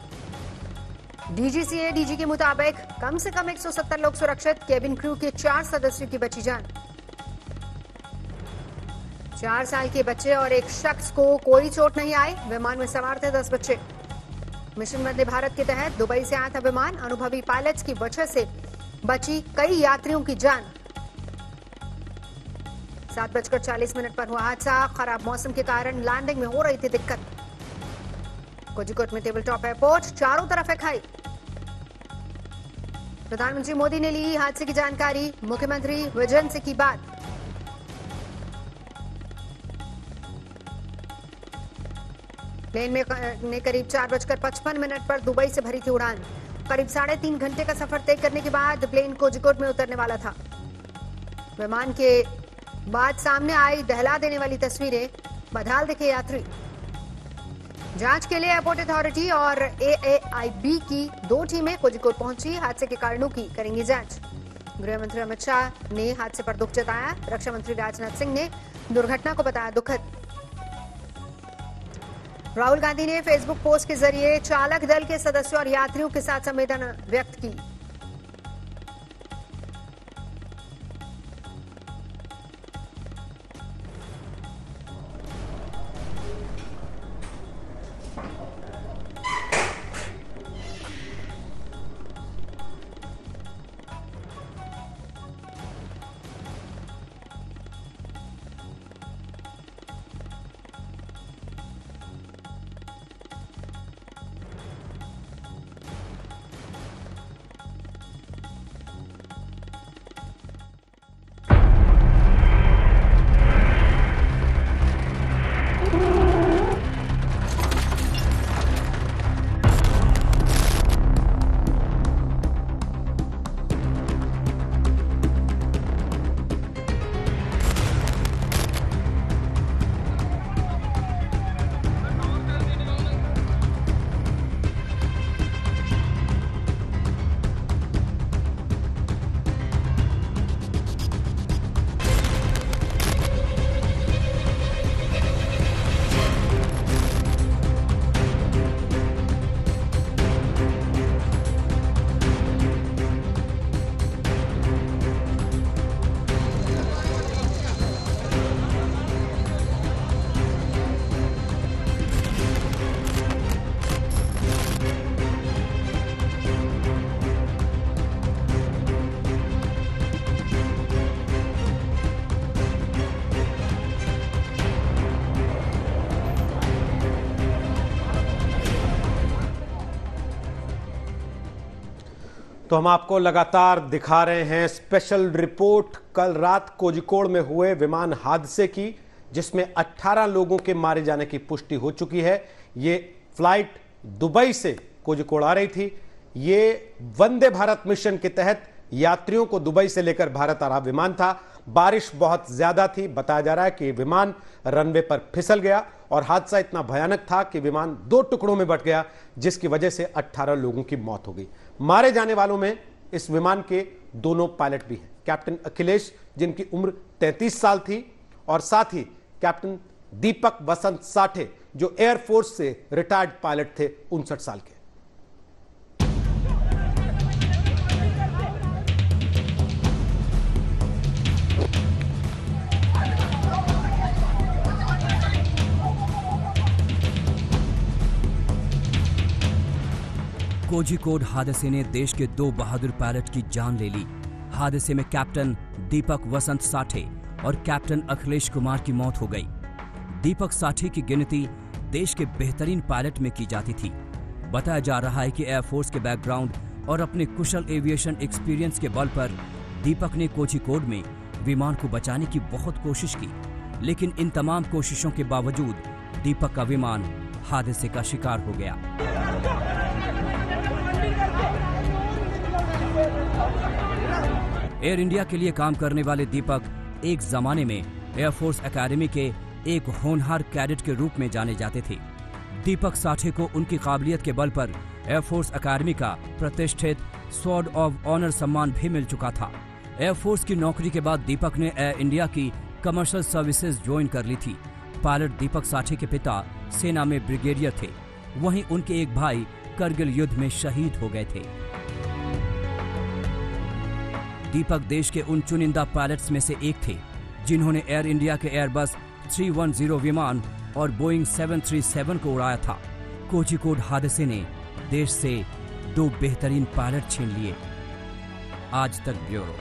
डीजीसीए डीजी के मुताबिक कम से कम 170 लोग सुरक्षित, केबिन क्रू के 4 सदस्यों की बची जान। 4 साल के बच्चे और एक शख्स को कोई चोट नहीं आई। विमान में सवार थे 10 बच्चे। मिशन वंदे भारत के तहत दुबई से आया था विमान। अनुभवी पायलट्स की वजह से बची कई यात्रियों की जान। 7:40 पर हुआ हादसा। खराब मौसम के कारण लैंडिंग में हो रही थी दिक्कत। कोझिकोड में टेबल टॉप एयरपोर्ट, चारों तरफ है खाई। प्रधानमंत्री मोदी ने ली हादसे की जानकारी। मुख्यमंत्री विजयन से की बात। प्लेन में करीब 4:55 पर दुबई से भरी थी उड़ान। करीब 3.5 घंटे का सफर तय करने के बाद प्लेन कोझिकोड में उतरने वाला था। विमान के बाद सामने आई दहला देने वाली तस्वीरें। बदहाल दिखे यात्री। जांच के लिए एयरपोर्ट अथॉरिटी और AAIB की 2 टीमें कोझिकोड पहुंची। हादसे के कारणों की करेंगी जांच। गृह मंत्री अमित शाह ने हादसे पर दुख जताया। रक्षा मंत्री राजनाथ सिंह ने दुर्घटना को बताया दुखद। राहुल गांधी ने फेसबुक पोस्ट के जरिए चालक दल के सदस्यों और यात्रियों के साथ संवेदना व्यक्त की। तो हम आपको लगातार दिखा रहे हैं स्पेशल रिपोर्ट कल रात कोझिकोड में हुए विमान हादसे की, जिसमें 18 लोगों के मारे जाने की पुष्टि हो चुकी है। ये फ्लाइट दुबई से कोझिकोड आ रही थी। ये वंदे भारत मिशन के तहत यात्रियों को दुबई से लेकर भारत आ रहा विमान था। बारिश बहुत ज्यादा थी। बताया जा रहा है कि विमान रनवे पर फिसल गया और हादसा इतना भयानक था कि विमान 2 टुकड़ों में बंट गया, जिसकी वजह से 18 लोगों की मौत हो गई। मारे जाने वालों में इस विमान के दोनों पायलट भी हैं। कैप्टन अखिलेश, जिनकी उम्र 33 साल थी, और साथ ही कैप्टन दीपक वसंत साठे, जो एयरफोर्स से रिटायर्ड पायलट थे, 59 साल के। कोझिकोड हादसे ने देश के 2 बहादुर पायलट की जान ले ली। हादसे में कैप्टन दीपक वसंत साठे और कैप्टन अखिलेश कुमार की मौत हो गई। दीपक साठे की गिनती देश के बेहतरीन पायलट में की जाती थी। बताया जा रहा है कि एयरफोर्स के बैकग्राउंड और अपने कुशल एविएशन एक्सपीरियंस के बल पर दीपक ने कोझिकोड में विमान को बचाने की बहुत कोशिश की, लेकिन इन तमाम कोशिशों के बावजूद दीपक का विमान हादसे का शिकार हो गया। एयर इंडिया के लिए काम करने वाले दीपक एक जमाने में एयरफोर्स एकेडमी के एक होनहार कैडेट के रूप में जाने जाते थे। दीपक साठे को उनकी काबिलियत के बल पर एयरफोर्स एकेडमी का प्रतिष्ठित स्वॉर्ड ऑफ ऑनर सम्मान भी मिल चुका था। एयरफोर्स की नौकरी के बाद दीपक ने एयर इंडिया की कमर्शियल सर्विसेज ज्वाइन कर ली थी। पायलट दीपक साठे के पिता सेना में ब्रिगेडियर थे। वहीं उनके एक भाई करगिल युद्ध में शहीद हो गए थे। दीपक देश के उन चुनिंदा पायलट्स में से एक थे जिन्होंने एयर इंडिया के एयरबस 310 विमान और बोइंग 737 को उड़ाया था। कोझिकोड हादसे ने देश से 2 बेहतरीन पायलट छीन लिए। आज तक ब्यूरो।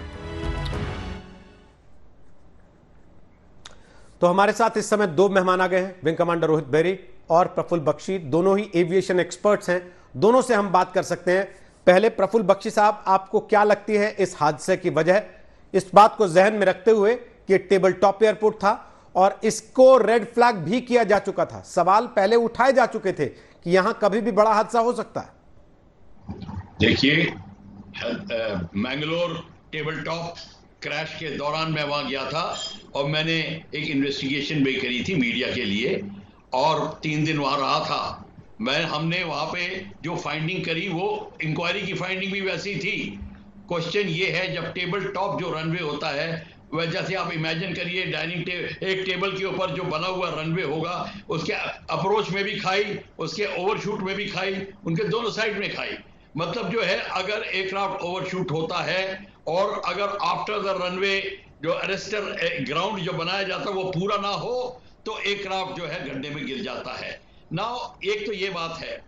तो हमारे साथ इस समय 2 मेहमान आ गए हैं, विंग कमांडर रोहित बेरी और प्रफुल्ल बख्शी, दोनों ही एविएशन एक्सपर्ट्स हैं। दोनों से हम बात कर सकते हैं। पहले प्रफुल्ल बख्शी साहब, आपको क्या लगती है इस हादसे की वजह, इस बात को जहन में रखते हुए कि टेबल टॉप एयरपोर्ट था और इसको रेड फ्लैग भी किया जा चुका था, सवाल पहले उठाए जा चुके थे कि यहां कभी भी बड़ा हादसा हो सकता है। देखिए, मैंगलोर टेबल टॉप क्रैश के दौरान मैं वहां गया था और मैंने एक इन्वेस्टिगेशन भी करी थी मीडिया के लिए और 3 दिन वहां रहा था। हमने वहां पे जो फाइंडिंग करी वो इंक्वायरी की फाइंडिंग भी वैसी थी। क्वेश्चन ये है, जब टेबल टॉप जो रनवे होता है, वह जैसे आप इमेजिन करिए एक टेबल के ऊपर जो बना हुआ रनवे होगा, उसके अप्रोच में भी खाई, उसके ओवरशूट में भी खाई, उनके दोनों साइड में खाई। मतलब जो है, अगर एयरक्राफ्ट ओवरशूट होता है और अगर आफ्टर द रनवे जो अरेस्टर ग्राउंड जो बनाया जाता है वो पूरा ना हो तो एयरक्राफ्ट जो है गड्ढे में गिर जाता है। नाउ एक तो ये बात है,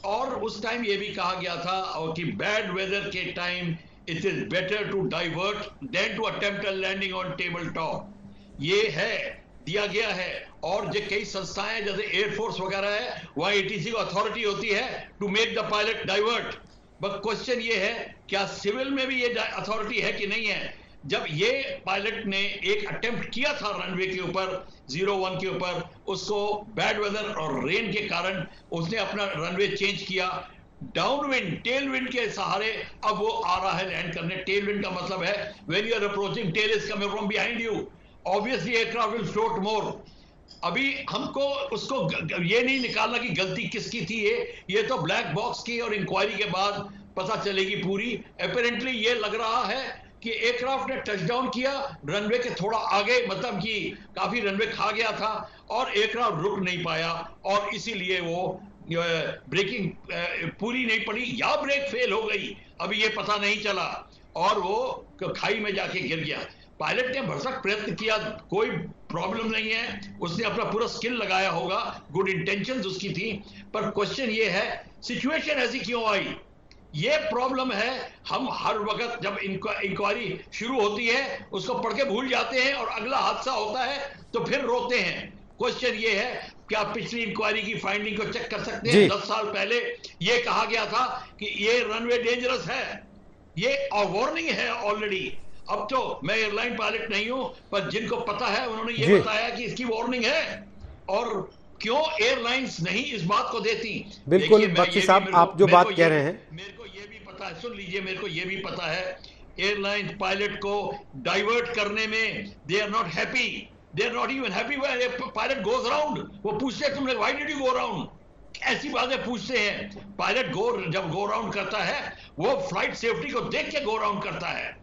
और उस टाइम ये भी कहा गया था और कि बैड वेदर के time it is better to divert than to attempt a landing on table top. ये है, दिया गया है। और जो कई संस्थाएं जैसे एयरफोर्स वगैरह है, वहां एटीसी को अथॉरिटी होती है to make the pilot divert. But question ये है, क्या सिविल में भी ये अथॉरिटी है कि नहीं है? जब ये पायलट ने एक अटेम्प्ट किया था रनवे के ऊपर 01 के ऊपर, उसको बैड वेदर और रेन के कारण उसने अपना रनवे चेंज किया। डाउनविंड, टेल विंड के सहारे अब वो आ रहा है लैंड करने। टेल विंड का मतलब है when you are approaching, tail is coming from behind you, obviously aircraft will float more. अभी हमको उसको ये नहीं निकालना कि गलती किसकी थी। ये तो ब्लैक बॉक्स की और इंक्वायरी के बाद पता चलेगी पूरी। अपेरेंटली ये लग रहा है कि एयरक्राफ्ट ने टचडाउन किया रनवे के थोड़ा आगे, मतलब कि काफी रनवे खा गया था और एयरक्राफ्ट रुक नहीं पाया और इसीलिए वो ब्रेकिंग पूरी नहीं पड़ी या ब्रेक फेल हो गई, अभी ये पता नहीं चला और वो खाई में जाके गिर गया। पायलट ने भरसक प्रयत्न किया, कोई प्रॉब्लम नहीं है, उसने अपना पूरा स्किल लगाया होगा, गुड इंटेंशंस उसकी थी। पर क्वेश्चन ये है, सिचुएशन ऐसी क्यों आई? ये प्रॉब्लम है। हम हर वक्त जब इंक्वायरी शुरू होती है उसको पढ़ के भूल जाते हैं और अगला हादसा होता है तो फिर रोते हैं। क्वेश्चन ये है, क्या पिछली इंक्वायरी की फाइंडिंग को चेक कर सकते हैं? 10 साल पहले ये कहा गया था कि ये रनवे डेंजरस है, ये वार्निंग है ऑलरेडी। अब तो मैं एयरलाइन पायलट नहीं हूं, पर जिनको पता है उन्होंने ये बताया कि इसकी वार्निंग है। और क्यों एयरलाइंस नहीं इस बात को देती? बिल्कुल बख्शी साहब, आप जो बात कह रहे हैं, मेरे को ये भी पता है, सुन लीजिए, मेरे को ये भी पता है एयरलाइन पायलट को डाइवर्ट करने में they are not happy, they are not even happy when pilot goes around. वो पूछते हैं तुमने why did you go around, ऐसी बातें पूछते हैं। पायलट जब गो अराउंड करता है वो फ्लाइट सेफ्टी को देख के गो अराउंड करता है।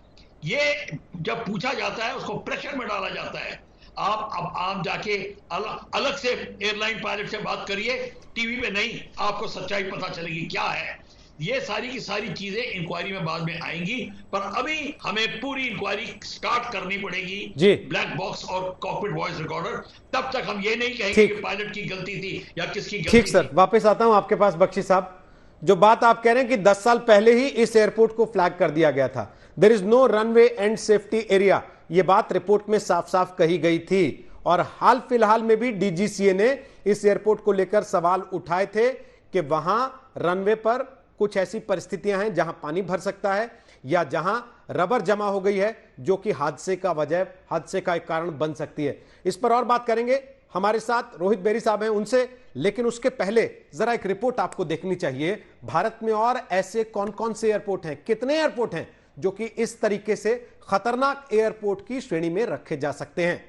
ये जब पूछा जाता है उसको प्रेशर में डाला जाता है। आप जाके अलग से एयरलाइन पायलट से बात करिए, टीवी पे नहीं, आपको सच्चाई पता चलेगी क्या है। ये सारी की सारी चीजें इंक्वायरी में बाद में आएंगी, पर अभी हमें पूरी इंक्वायरी स्टार्ट करनी पड़ेगी ब्लैक बॉक्स और कॉकपिट वॉइस रिकॉर्डर। तब तक हम ये नहीं कहेंगे कि पायलट की गलती थी या किसकी गलती थी। ठीक सर, वापस आता हूं आपके पास बख्शी साहब। जो बात आप कह रहे हैं कि 10 साल पहले ही इस एयरपोर्ट को फ्लैग कर दिया गया था, there is no runway and safety area, ये बात रिपोर्ट में साफ साफ कही गई थी। और हाल फिलहाल में भी डीजीसीए ने इस एयरपोर्ट को लेकर सवाल उठाए थे कि वहां रनवे पर कुछ ऐसी परिस्थितियां हैं जहां पानी भर सकता है या जहां रबर जमा हो गई है जो कि हादसे का एक कारण बन सकती है। इस पर और बात करेंगे, हमारे साथ रोहित बेरी साहब हैं उनसे, लेकिन उसके पहले जरा एक रिपोर्ट आपको देखनी चाहिए। भारत में और ऐसे कौन कौन से एयरपोर्ट हैं, कितने एयरपोर्ट हैं जो कि इस तरीके से खतरनाक एयरपोर्ट की श्रेणी में रखे जा सकते हैं।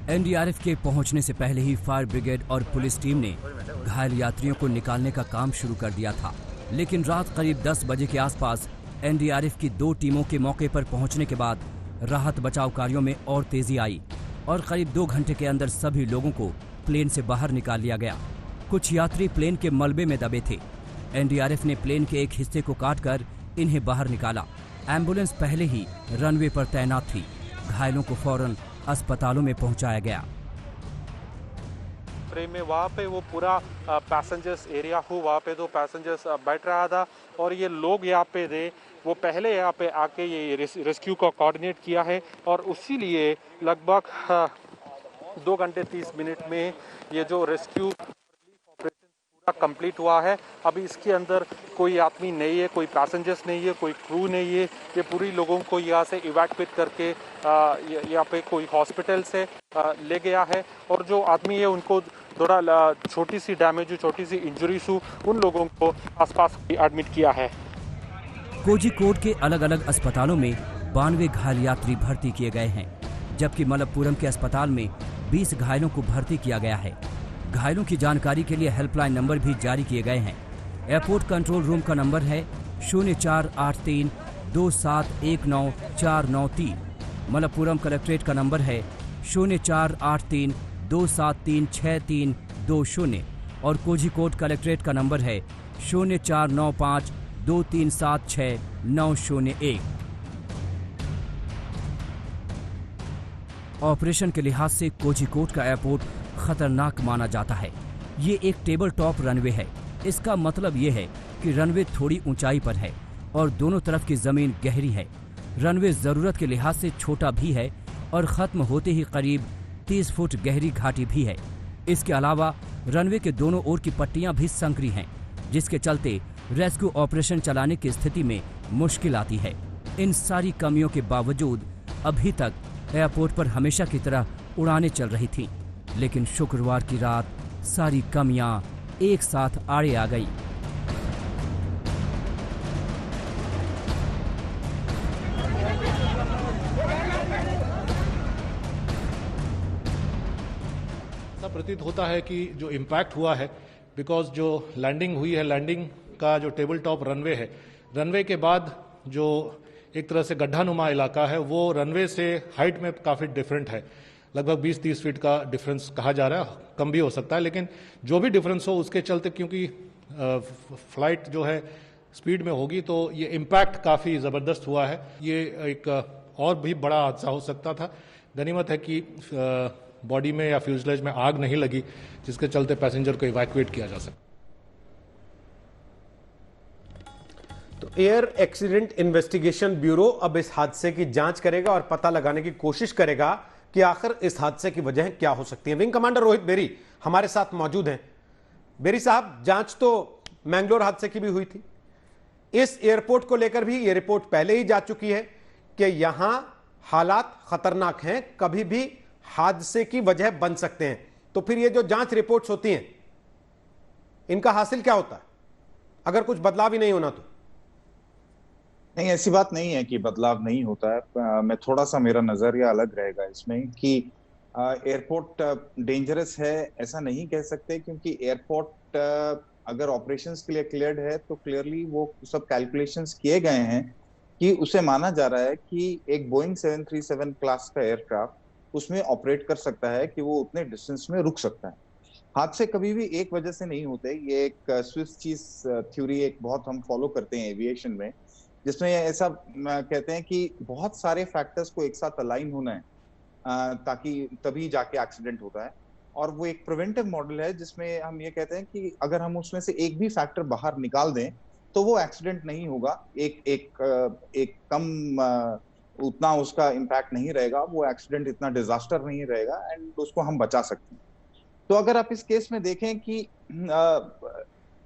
एनडीआरएफ के पहुंचने से पहले ही फायर ब्रिगेड और पुलिस टीम ने घायल यात्रियों को निकालने का काम शुरू कर दिया था, लेकिन रात करीब 10 बजे के आसपास एनडीआरएफ की 2 टीमों के मौके पर पहुंचने के बाद राहत बचाव कार्यों में और तेजी आई और करीब 2 घंटे के अंदर सभी लोगों को प्लेन से बाहर निकाल लिया गया। कुछ यात्री प्लेन के मलबे में दबे थे। एनडीआरएफ ने प्लेन के एक हिस्से को काटकर इन्हें बाहर निकाला। एम्बुलेंस पहले ही रनवे पर तैनात थी। घायलों को फौरन अस्पतालों में पहुंचाया गया। फ्रेम में वहाँ पे वो पूरा पैसेंजर्स एरिया हो, वहाँ पे 2 पैसेंजर्स बैठ रहा था और ये लोग यहाँ पे थे, वो पहले यहाँ पे आके ये रेस्क्यू को कोऑर्डिनेट किया है और उसी लिए लगभग 2 घंटे 30 मिनट में ये जो रेस्क्यू ऑपरेशन पूरा कंप्लीट हुआ है। अभी इसके अंदर कोई आदमी नहीं है, कोई पैसेंजर्स नहीं है, कोई क्रू नहीं है। ये पूरी लोगों को यहाँ से इवैक्यूएट करके यहाँ पे कोई हॉस्पिटल से ले गया है और जो आदमी है उनको थोड़ा छोटी सी डैमेज हो, छोटी सी इंजरीज हो, उन लोगों को आसपास एडमिट किया है। कोझिकोड के अलग अलग अस्पतालों में 92 घायल यात्री भर्ती किए गए हैं, जबकि मलप्पुरम के अस्पताल में 20 घायलों को भर्ती किया गया है। घायलों की जानकारी के लिए हेल्पलाइन नंबर भी जारी किए गए हैं। एयरपोर्ट कंट्रोल रूम का नंबर है 0483 2719 493। मलप्पुरम कलेक्ट्रेट का नंबर है 0483 273 6320 और कोझिकोड कलेक्ट्रेट का नंबर है 0495 2376 901। ऑपरेशन के लिहाज से कोझिकोड का एयरपोर्ट खतरनाक माना जाता है। ये एक टेबल टॉप रनवे है। इसका मतलब ये है कि रनवे थोड़ी ऊंचाई पर है और दोनों तरफ की जमीन गहरी है। रनवे जरूरत के लिहाज से छोटा भी है और खत्म होते ही करीब 30 फुट गहरी घाटी भी है। इसके अलावा रनवे के दोनों ओर की पट्टियां भी संकरी हैं, जिसके चलते रेस्क्यू ऑपरेशन चलाने की स्थिति में मुश्किल आती है। इन सारी कमियों के बावजूद अभी तक एयरपोर्ट पर हमेशा की तरह उड़ानें चल रही थीं, लेकिन शुक्रवार की रात सारी कमियां एक साथ आड़े आ गई। ऐसा प्रतीत होता है कि जो इम्पैक्ट हुआ है, बिकॉज जो लैंडिंग हुई है, लैंडिंग का जो टेबल टॉप रनवे है, रनवे के बाद जो एक तरह से गड्ढानुमा इलाका है, वो रनवे से हाइट में काफ़ी डिफरेंट है। लगभग 20-30 फीट का डिफरेंस कहा जा रहा है, कम भी हो सकता है, लेकिन जो भी डिफरेंस हो उसके चलते, क्योंकि फ्लाइट जो है स्पीड में होगी, तो ये इम्पैक्ट काफ़ी ज़बरदस्त हुआ है। ये एक और भी बड़ा हादसा हो सकता था। गनीमत है कि बॉडी में या फ्यूजलेज में आग नहीं लगी, जिसके चलते पैसेंजर को इवैक्यूएट किया जा सके। तो एयर एक्सीडेंट इन्वेस्टिगेशन ब्यूरो अब इस हादसे की जांच करेगा और पता लगाने की कोशिश करेगा कि आखिर इस हादसे की वजह क्या हो सकती है। विंग कमांडर रोहित बेरी हमारे साथ मौजूद हैं। बेरी साहब, जांच तो मैंगलोर हादसे की भी हुई थी, इस एयरपोर्ट को लेकर भी यह रिपोर्ट पहले ही जा चुकी है कि यहां हालात खतरनाक हैं, कभी भी हादसे की वजह बन सकते हैं। तो फिर ये जो जांच रिपोर्ट्स होती हैं, इनका हासिल क्या होता है अगर कुछ बदलाव ही नहीं होना? तो नहीं, ऐसी बात नहीं है कि बदलाव नहीं होता है। मैं थोड़ा सा, मेरा नजरिया अलग रहेगा इसमें कि एयरपोर्ट डेंजरस है ऐसा नहीं कह सकते, क्योंकि एयरपोर्ट अगर ऑपरेशंस के लिए क्लियर्ड है तो क्लियरली वो सब कैलकुलेशंस किए गए हैं कि उसे माना जा रहा है कि एक बोइंग 737 क्लास का एयरक्राफ्ट उसमें ऑपरेट कर सकता है, कि वो उतने डिस्टेंस में रुक सकता है। हादसे कभी भी एक वजह से नहीं होते। ये एक स्विस चीज थ्योरी एक बहुत हम फॉलो करते हैं एविएशन में, जिसमें ऐसा कहते हैं कि बहुत सारे फैक्टर्स को एक साथ अलाइन होना है ताकि तभी जाके एक्सीडेंट होता है। और वो एक प्रिवेंटिव मॉडल है जिसमें हम ये कहते हैं कि अगर हम उसमें से एक भी फैक्टर बाहर निकाल दें तो वो एक्सीडेंट नहीं होगा, एक कम उतना उसका इम्पैक्ट नहीं रहेगा, वो एक्सीडेंट इतना डिजास्टर नहीं रहेगा एंड उसको हम बचा सकते हैं। तो अगर आप इस केस में देखें कि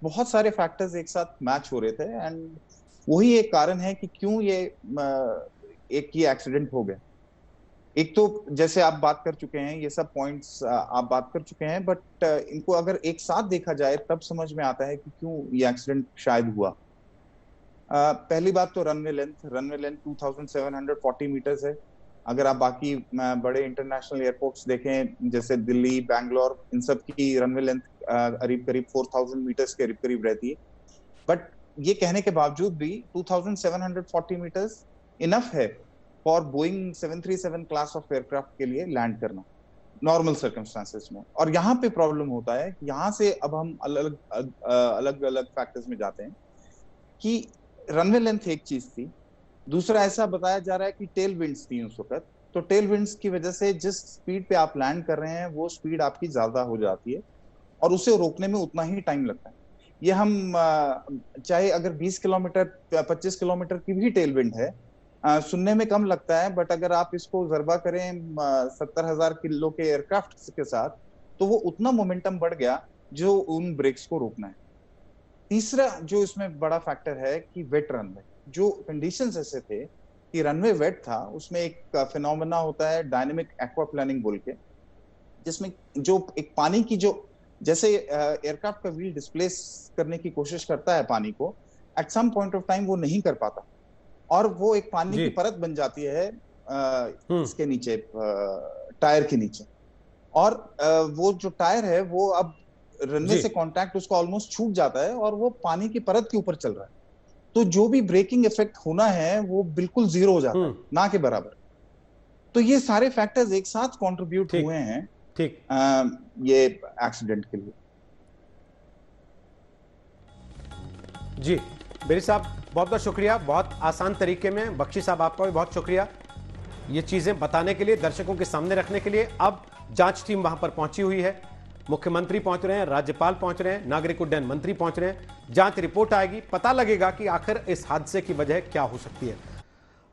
बहुत सारे फैक्टर्स एक साथ मैच हो रहे थे एंड वही एक कारण है कि क्यों ये एक ही एक्सीडेंट हो गया। एक तो जैसे आप बात कर चुके हैं, ये सब पॉइंट्स आप बात कर चुके हैं, बट इनको अगर एक साथ देखा जाए तब समझ में आता है कि क्यों ये एक्सीडेंट शायद हुआ। पहली बात तो रनवे लेंथ 2740 मीटर्स है। अगर आप बाकी बड़े इंटरनेशनल एयरपोर्ट्स देखें जैसे दिल्ली, बैंगलोर, इन सब की रनवे लेंथ करीब 4000 मीटर्स के करीब रहती है। बट ये कहने के बावजूद भी 2740 मीटर्स इनफ है for Boeing 737 class of aircraft के लिए लैंड करना नॉर्मल सर्कमस्टांसेस में। और यहाँ पे प्रॉब्लम होता है, यहाँ से अब हम अलग अलग फैक्टर्स में जाते हैं कि रनवे लेंथ एक चीज थी, दूसरा ऐसा बताया जा रहा है कि टेल विंड्स थी उस वक्त, तो टेल विंड्स की वजह से जिस स्पीड पे आप लैंड कर रहे हैं वो स्पीड आपकी ज्यादा हो जाती है और उसे रोकने में उतना ही टाइम लगता है। ये हम चाहे अगर 20 किलोमीटर 25 किलोमीटर की भी टेल विंड है, सुनने में कम लगता है, बट अगर आप इसको जरबा करें 70,000 किलो के एयरक्राफ्ट के साथ तो वो उतना मोमेंटम बढ़ गया जो उन ब्रेक्स को रोकना है। तीसरा जो इसमें बड़ा फैक्टर है कि वेट रनवे, जो कंडीशंस ऐसे थे कि रनवे वेट था, उसमें एक फिनोमेना होता है डायनेमिक एक्वाप्लानिंग बोल के, जिसमें जो एक पानी की जो जैसे एयरक्राफ्ट का व्हील डिस्प्लेस करने की कोशिश करता है पानी को, at some point of time वो नहीं कर पाता और वो एक पानी की परत बन जाती है इसके नीचे, टायर के नीचे, और वो जो टायर है वो अब रनवे से कांटेक्ट उसको ऑलमोस्ट छूट जाता है और वो पानी की परत के ऊपर चल रहा है, तो जो भी ब्रेकिंग इफेक्ट होना है वो बिल्कुल जीरो हो जाता है, ना के बराबर। तो ये सारे फैक्टर्स एक साथ कंट्रीब्यूट हुए हैं ये एक्सीडेंट के लिए। जी बेरी साहब बहुत बहुत शुक्रिया, बहुत आसान तरीके में। बख्शी साहब आपका भी बहुत शुक्रिया ये चीजें बताने के लिए, दर्शकों के सामने रखने के लिए। अब जांच टीम वहां पर पहुंची हुई है, मुख्यमंत्री पहुंच रहे हैं, राज्यपाल पहुंच रहे हैं, नागरिक उड्डयन मंत्री पहुंच रहे हैं। जांच रिपोर्ट आएगी, पता लगेगा कि आखिर इस हादसे की वजह क्या हो सकती है।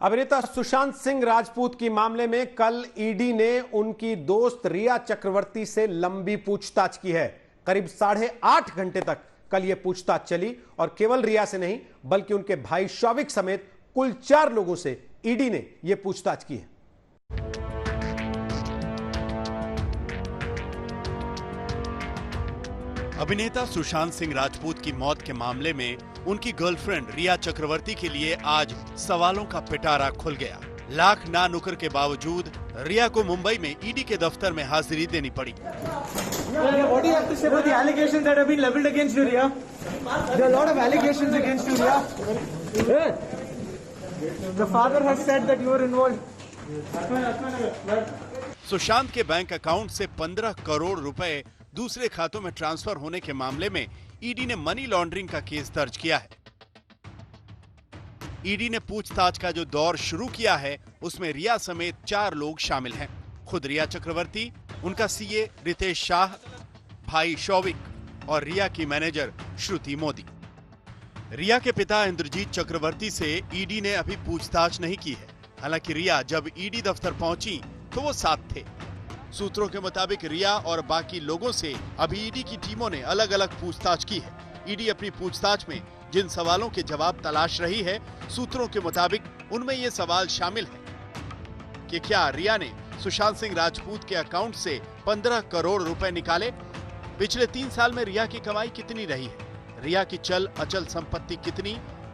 अभिनेता सुशांत सिंह राजपूत की मामले में कल ईडी ने उनकी दोस्त रिया चक्रवर्ती से लंबी पूछताछ की है। करीब 8.5 घंटे तक कल यह पूछताछ चली और केवल रिया से नहीं बल्कि उनके भाई शौविक समेत कुल 4 लोगों से ईडी ने यह पूछताछ की है। अभिनेता सुशांत सिंह राजपूत की मौत के मामले में उनकी गर्लफ्रेंड रिया चक्रवर्ती के लिए आज सवालों का पिटारा खुल गया। लाख ना नुकर के बावजूद रिया को मुंबई में ईडी के दफ्तर में हाजिरी देनी पड़ी। सुशांत के बैंक अकाउंट से 15 करोड़ रुपए दूसरे खातों में ट्रांसफर होने के मामले में ईडी ने मनी लॉन्ड्रिंग का केस दर्ज किया है। ईडी ने पूछताछ का जो दौर शुरू किया है उसमें रिया समेत 4 लोग शामिल हैं। खुद रिया चक्रवर्ती, उनका सीए रितेश शाह, भाई शौविक और रिया की मैनेजर श्रुति मोदी। रिया के पिता इंद्रजीत चक्रवर्ती से ईडी ने अभी पूछताछ नहीं की है। हालांकि रिया जब ईडी दफ्तर पहुंची तो वो साथ थे। सूत्रों के मुताबिक रिया और बाकी लोगों से अभी ईडी की टीमों ने अलग अलग पूछताछ की है। ईडी अपनी पूछताछ में जिन सवालों के जवाब तलाश रही है, सूत्रों के मुताबिक उनमें ये सवाल शामिल है कि क्या रिया ने सुशांत सिंह राजपूत के अकाउंट से 15 करोड़ रुपए निकाले? पिछले 3 साल में रिया की कमाई कितनी रही है? रिया की चल अचल संपत्ति कितनी?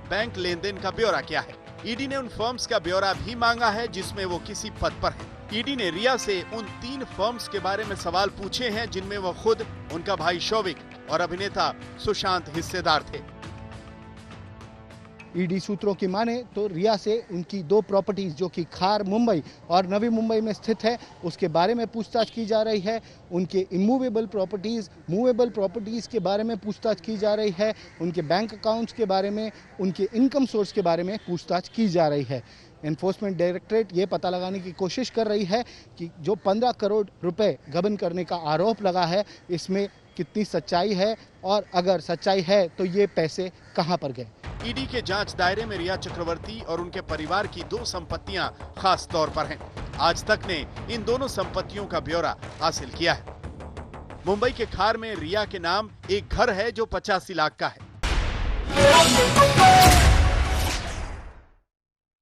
बैंक लेन देन का ब्यौरा क्या है? ईडी ने उन फर्म्स का ब्यौरा भी मांगा है जिसमें वो किसी पद पर है। ईडी ने रिया से उन 3 फर्म्स के बारे में सवाल पूछे हैं जिनमें वो खुद, उनका भाई शौविक और अभिनेता सुशांत हिस्सेदार थे। ईडी सूत्रों की माने तो रिया से उनकी 2 प्रॉपर्टीज जो कि खार मुंबई और नवी मुंबई में स्थित है उसके बारे में पूछताछ की जा रही है। उनके इमूवेबल प्रॉपर्टीज, मूवेबल प्रॉपर्टीज के बारे में पूछताछ की जा रही है। उनके बैंक अकाउंट्स के बारे में, उनके इनकम सोर्स के बारे में पूछताछ की जा रही है। एनफोर्समेंट डायरेक्टरेट ये पता लगाने की कोशिश कर रही है कि जो 15 करोड़ रुपए गबन करने का आरोप लगा है इसमें कितनी सच्चाई है और अगर सच्चाई है तो ये पैसे कहां पर गए। ईडी के जांच दायरे में रिया चक्रवर्ती और उनके परिवार की 2 संपत्तियां खास तौर पर हैं। आज तक ने इन दोनों संपत्तियों का ब्यौरा हासिल किया है। मुंबई के खार में रिया के नाम एक घर है जो 85 लाख का है।